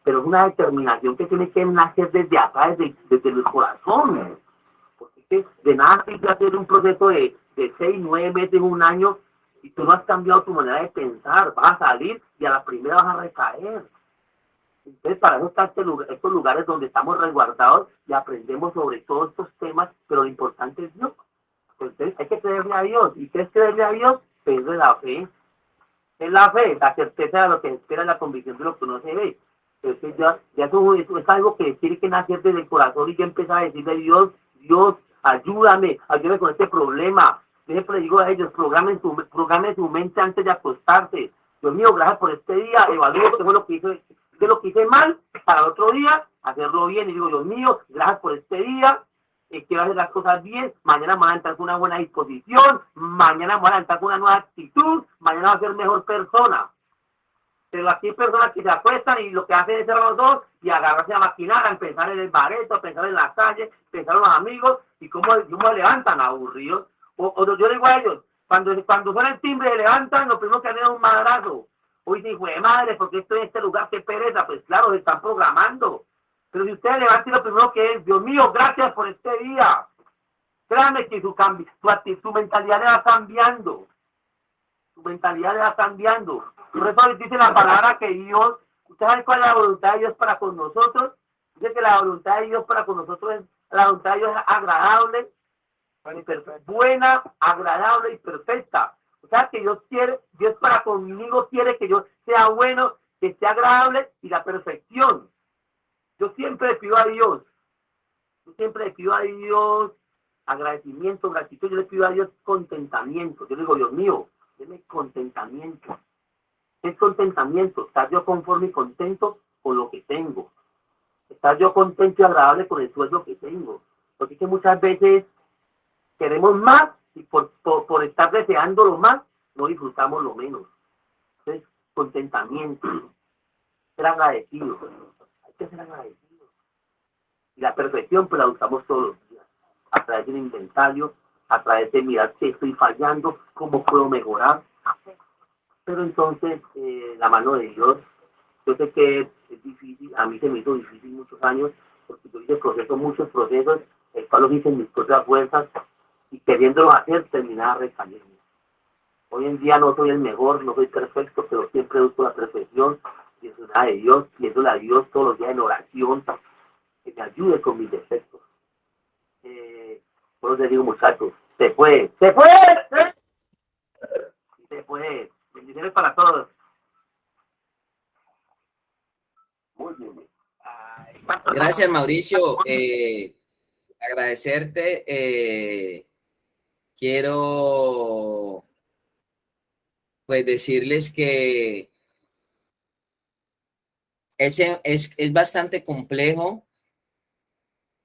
pero es una determinación que tiene que nacer desde acá, desde el corazón. Porque de nada sirve hacer un proceso de 6, 9 meses, 1 año, y tú no has cambiado tu manera de pensar. Vas a salir y a la primera vas a recaer. Entonces, para eso están estos lugares donde estamos resguardados y aprendemos sobre todos estos temas, pero lo importante es Dios. Entonces, hay que creerle a Dios. ¿Y qué es creerle a Dios? Es de la fe. Es la fe, la certeza de lo que se espera, la convicción de lo que no se ve. Entonces, ya eso es algo que tiene que nacer desde el corazón y yo empezar a decirle a Dios, Dios, ayúdame con este problema. Yo siempre digo a ellos, programen su mente antes de acostarse. Dios mío, gracias por este día, evalúo qué fue lo que hice mal, para el otro día hacerlo bien. Y digo, Dios mío, gracias por este día, quiero hacer las cosas bien, mañana me voy a entrar con una buena disposición, mañana me voy a entrar con una nueva actitud, mañana voy a ser mejor persona. Pero aquí hay personas que se acuestan y lo que hacen es cerrar los ojos y agarrarse a maquinar, a pensar en el bareto, a pensar en la calle, pensar en los amigos, y cómo se levantan aburridos. O yo digo a ellos, cuando suena el timbre se levantan, lo primero que hacen es un madrazo. Hoy dice, hijo de madre, ¿por qué estoy en este lugar? ¡Qué pereza! Pues claro, se están programando. Pero si ustedes levantan lo primero que es, Dios mío, gracias por este día. Créanme que su mentalidad le va cambiando. Su mentalidad le va cambiando. Por eso dice la palabra que Dios, ¿usted sabe cuál es la voluntad de Dios para con nosotros? Dice que la voluntad de Dios para con nosotros es, la voluntad de Dios es agradable, buena, agradable y perfecta. O sea que Dios para conmigo quiere que yo sea bueno, que sea agradable y la perfección. Yo siempre le pido a Dios, agradecimiento, gratitud, yo le pido a Dios contentamiento. Yo le digo, Dios mío, deme contentamiento. Es contentamiento, estar yo conforme y contento con lo que tengo. Estar yo contento y agradable con el sueldo que tengo. Porque es que muchas veces queremos más y por estar deseando lo más, no disfrutamos lo menos. Entonces, contentamiento, ser agradecido. Hay que ser agradecido. Y la perfección pues la buscamos todos los días. A través del inventario, a través de mirar qué estoy fallando, cómo puedo mejorar. Pero entonces, la mano de Dios, yo sé que es difícil, a mí se me hizo difícil muchos años, porque yo hice muchos procesos, el cual los hice en mis propias fuerzas, y queriéndolo hacer, terminaba recayendo. Hoy en día no soy el mejor, no soy perfecto, pero siempre busco la perfección, y es una de Dios, pidiéndole a Dios todos los días en oración, que me ayude con mis defectos. Por eso les digo, muchachos, se puede, se puede, se puede. Bendiciones para todos. Muy bien. Gracias, Mauricio. Agradecerte. Quiero pues decirles que es bastante complejo,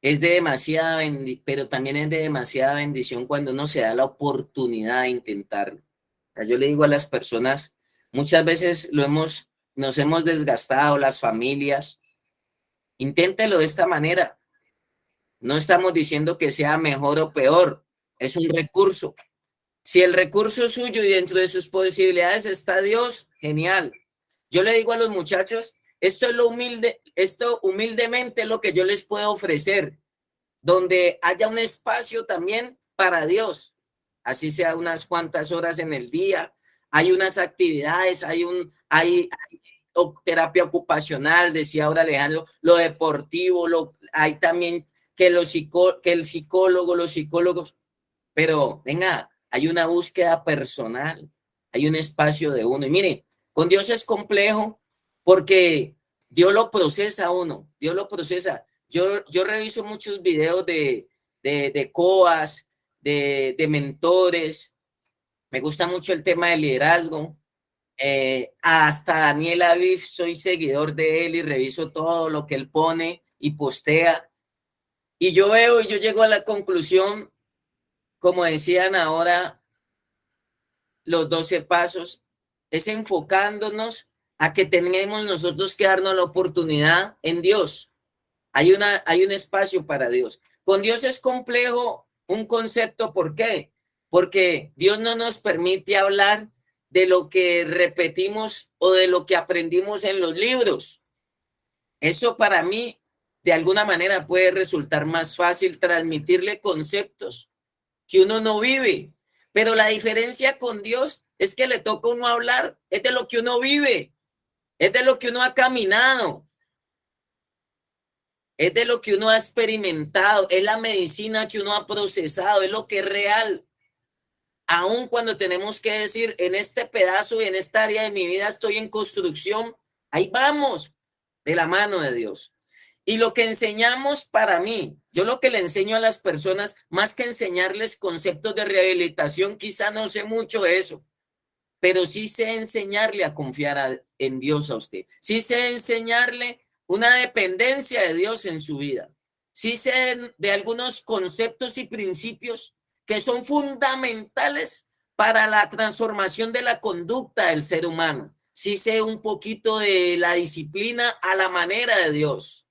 es de demasiada pero también es de demasiada bendición cuando uno se da la oportunidad de intentarlo. O sea, yo le digo a las personas, muchas veces nos hemos desgastado las familias. Inténtelo de esta manera. No estamos diciendo que sea mejor o peor, es un recurso. Si el recurso es suyo y dentro de sus posibilidades está Dios, genial. Yo le digo a los muchachos, esto humildemente es lo que yo les puedo ofrecer, donde haya un espacio también para Dios, así sea unas cuantas horas en el día, hay unas actividades, hay terapia ocupacional, decía ahora Alejandro, lo deportivo, hay también que el psicólogo, los psicólogos, pero venga, hay una búsqueda personal, hay un espacio de uno. Y mire, con Dios es complejo porque Dios lo procesa a uno, Dios lo procesa. Yo reviso muchos videos de coas, de mentores, me gusta mucho el tema del liderazgo. Hasta Daniel Aviv, soy seguidor de él y reviso todo lo que él pone y postea. Y yo veo y yo llego a la conclusión, como decían ahora, los 12 pasos, es enfocándonos a que tenemos nosotros que darnos la oportunidad en Dios. Hay un espacio para Dios. Con Dios es complejo un concepto, ¿por qué? Porque Dios no nos permite hablar de lo que repetimos o de lo que aprendimos en los libros. Eso para mí, de alguna manera, puede resultar más fácil transmitirle conceptos que uno no vive. Pero la diferencia con Dios es que le toca a uno hablar, es de lo que uno vive, es de lo que uno ha caminado, es de lo que uno ha experimentado, es la medicina que uno ha procesado, es lo que es real. Aun cuando tenemos que decir, en este pedazo y en esta área de mi vida estoy en construcción, ahí vamos, de la mano de Dios. Y lo que enseñamos para mí, yo lo que le enseño a las personas, más que enseñarles conceptos de rehabilitación, quizá no sé mucho de eso, pero sí sé enseñarle a confiar en Dios a usted. Sí sé enseñarle una dependencia de Dios en su vida. Sí sé de algunos conceptos y principios que son fundamentales para la transformación de la conducta del ser humano. Sí sé un poquito de la disciplina a la manera de Dios.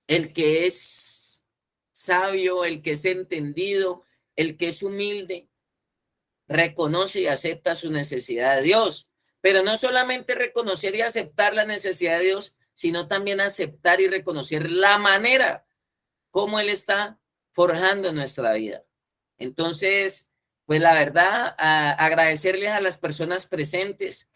El que es sabio, el que es entendido, el que es humilde, reconoce y acepta su necesidad de Dios. Pero no solamente reconocer y aceptar la necesidad de Dios, sino también aceptar y reconocer la manera como Él está forjando nuestra vida. Entonces, pues la verdad, agradecerles a las personas presentes.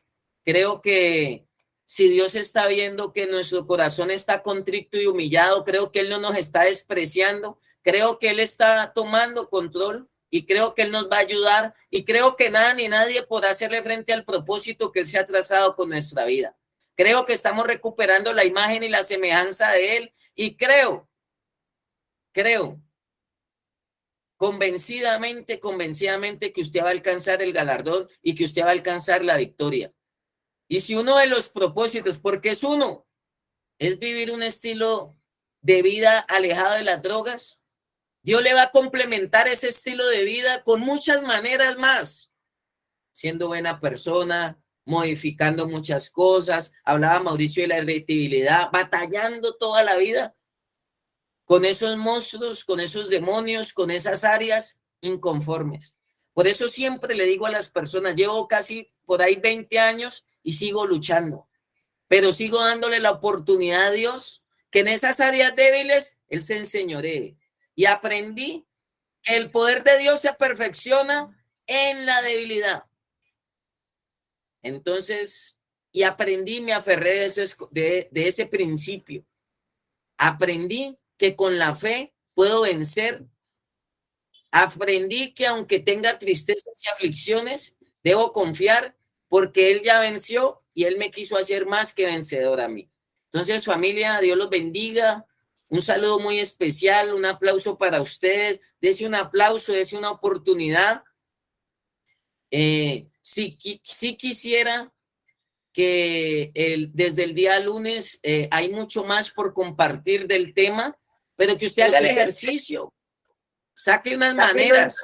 Creo que si Dios está viendo que nuestro corazón está contrito y humillado, creo que Él no nos está despreciando, creo que Él está tomando control y creo que Él nos va a ayudar y creo que nada ni nadie podrá hacerle frente al propósito que Él se ha trazado con nuestra vida. Creo que estamos recuperando la imagen y la semejanza de Él y creo convencidamente que usted va a alcanzar el galardón y que usted va a alcanzar la victoria. Y si uno de los propósitos, porque es uno, es vivir un estilo de vida alejado de las drogas, Dios le va a complementar ese estilo de vida con muchas maneras más, siendo buena persona, modificando muchas cosas. Hablaba Mauricio de la irritabilidad, batallando toda la vida con esos monstruos, con esos demonios, con esas áreas inconformes. Por eso siempre le digo a las personas, llevo casi por ahí 20 años y sigo luchando, pero sigo dándole la oportunidad a Dios que en esas áreas débiles Él se enseñoree. Y aprendí que el poder de Dios se perfecciona en la debilidad. Entonces, y aprendí, me aferré de ese principio. Aprendí que con la fe puedo vencer. Aprendí que aunque tenga tristezas y aflicciones, debo confiar porque Él ya venció y Él me quiso hacer más que vencedor a mí. Entonces, familia, Dios los bendiga. Un saludo muy especial, un aplauso para ustedes. Dese un aplauso, dese una oportunidad. Sí quisiera que desde el día lunes hay mucho más por compartir del tema, pero que usted haga el ejercicio, saque unas maneras.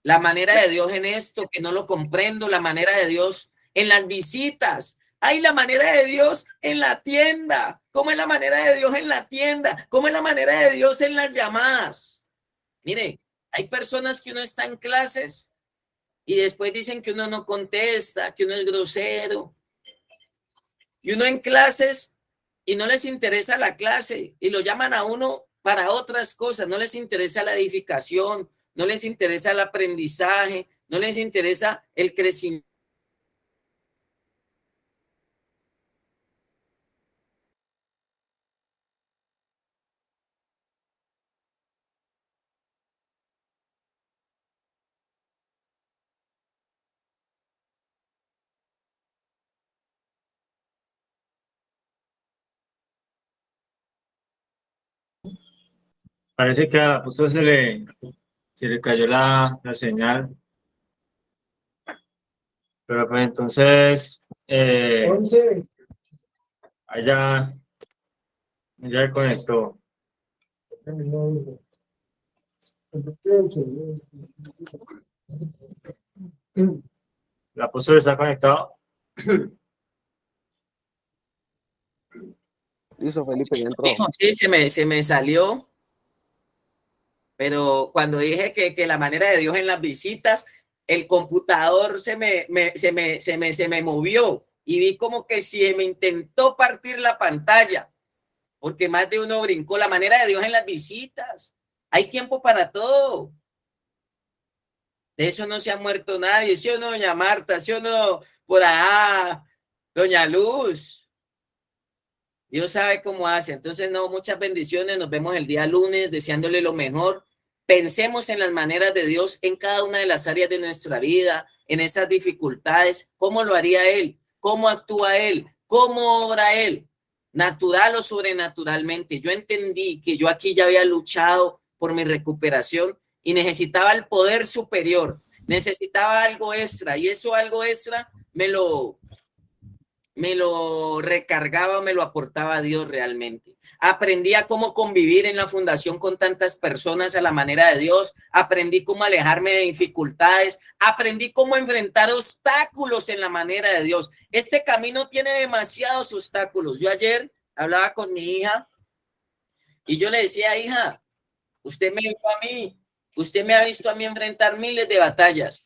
La manera de Dios en esto, que no lo comprendo, la manera de Dios en las visitas. Hay la manera de Dios en la tienda. ¿Cómo es la manera de Dios en la tienda? ¿Cómo es la manera de Dios en las llamadas? Mire, hay personas que uno está en clases y después dicen que uno no contesta, que uno es grosero. Y uno en clases y no les interesa la clase y lo llaman a uno para otras cosas. No les interesa la edificación, no les interesa el aprendizaje, no les interesa el crecimiento. Parece que al apóstol se le cayó la señal. Pero pues entonces, allá conectó. ¿El apóstol está conectado? Listo, Felipe, ya entró. Sí, se me salió. Pero cuando dije que la manera de Dios en las visitas, el computador se me movió y vi como que si me intentó partir la pantalla, porque más de uno brincó. La manera de Dios en las visitas. Hay tiempo para todo. De eso no se ha muerto nadie. ¿Sí o no, doña Marta? ¿Sí o no, por allá, doña Luz? Dios sabe cómo hace. Entonces, no, muchas bendiciones. Nos vemos el día lunes, deseándole lo mejor. Pensemos en las maneras de Dios en cada una de las áreas de nuestra vida, en esas dificultades. ¿Cómo lo haría Él? ¿Cómo actúa Él? ¿Cómo obra Él? Natural o sobrenaturalmente. Yo entendí que yo aquí ya había luchado por mi recuperación y necesitaba el poder superior. Necesitaba algo extra y eso algo extra me lo recargaba, me lo aportaba Dios realmente. Aprendí a cómo convivir en la fundación con tantas personas a la manera de Dios. Aprendí cómo alejarme de dificultades. Aprendí cómo enfrentar obstáculos en la manera de Dios. Este camino tiene demasiados obstáculos. Yo ayer hablaba con mi hija y yo le decía, hija, usted me dijo a mí Usted me ha visto a mí enfrentar miles de batallas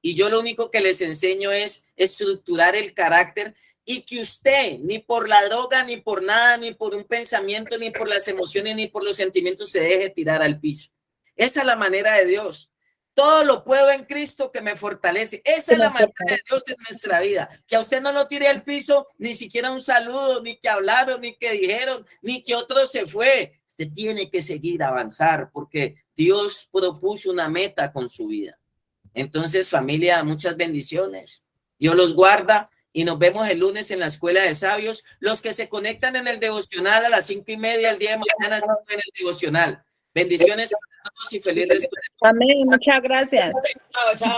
y yo lo único que les enseño es estructurar el carácter y que usted ni por la droga, ni por nada, ni por un pensamiento, ni por las emociones, ni por los sentimientos se deje tirar al piso. Esa es la manera de Dios. Todo lo puedo en Cristo que me fortalece. Esa es la manera de Dios en nuestra vida. Que a usted no lo tire al piso, ni siquiera un saludo, ni que hablaron, ni que dijeron, ni que otro se fue. Usted tiene que seguir, avanzar, porque Dios propuso una meta con su vida. Entonces, familia, muchas bendiciones. Dios los guarda y nos vemos el lunes en la Escuela de Sabios. Los que se conectan en el devocional a las 5:30 el día de mañana están en el devocional. Bendiciones a todos y feliz resto. Amén, muchas gracias. Chao, chao.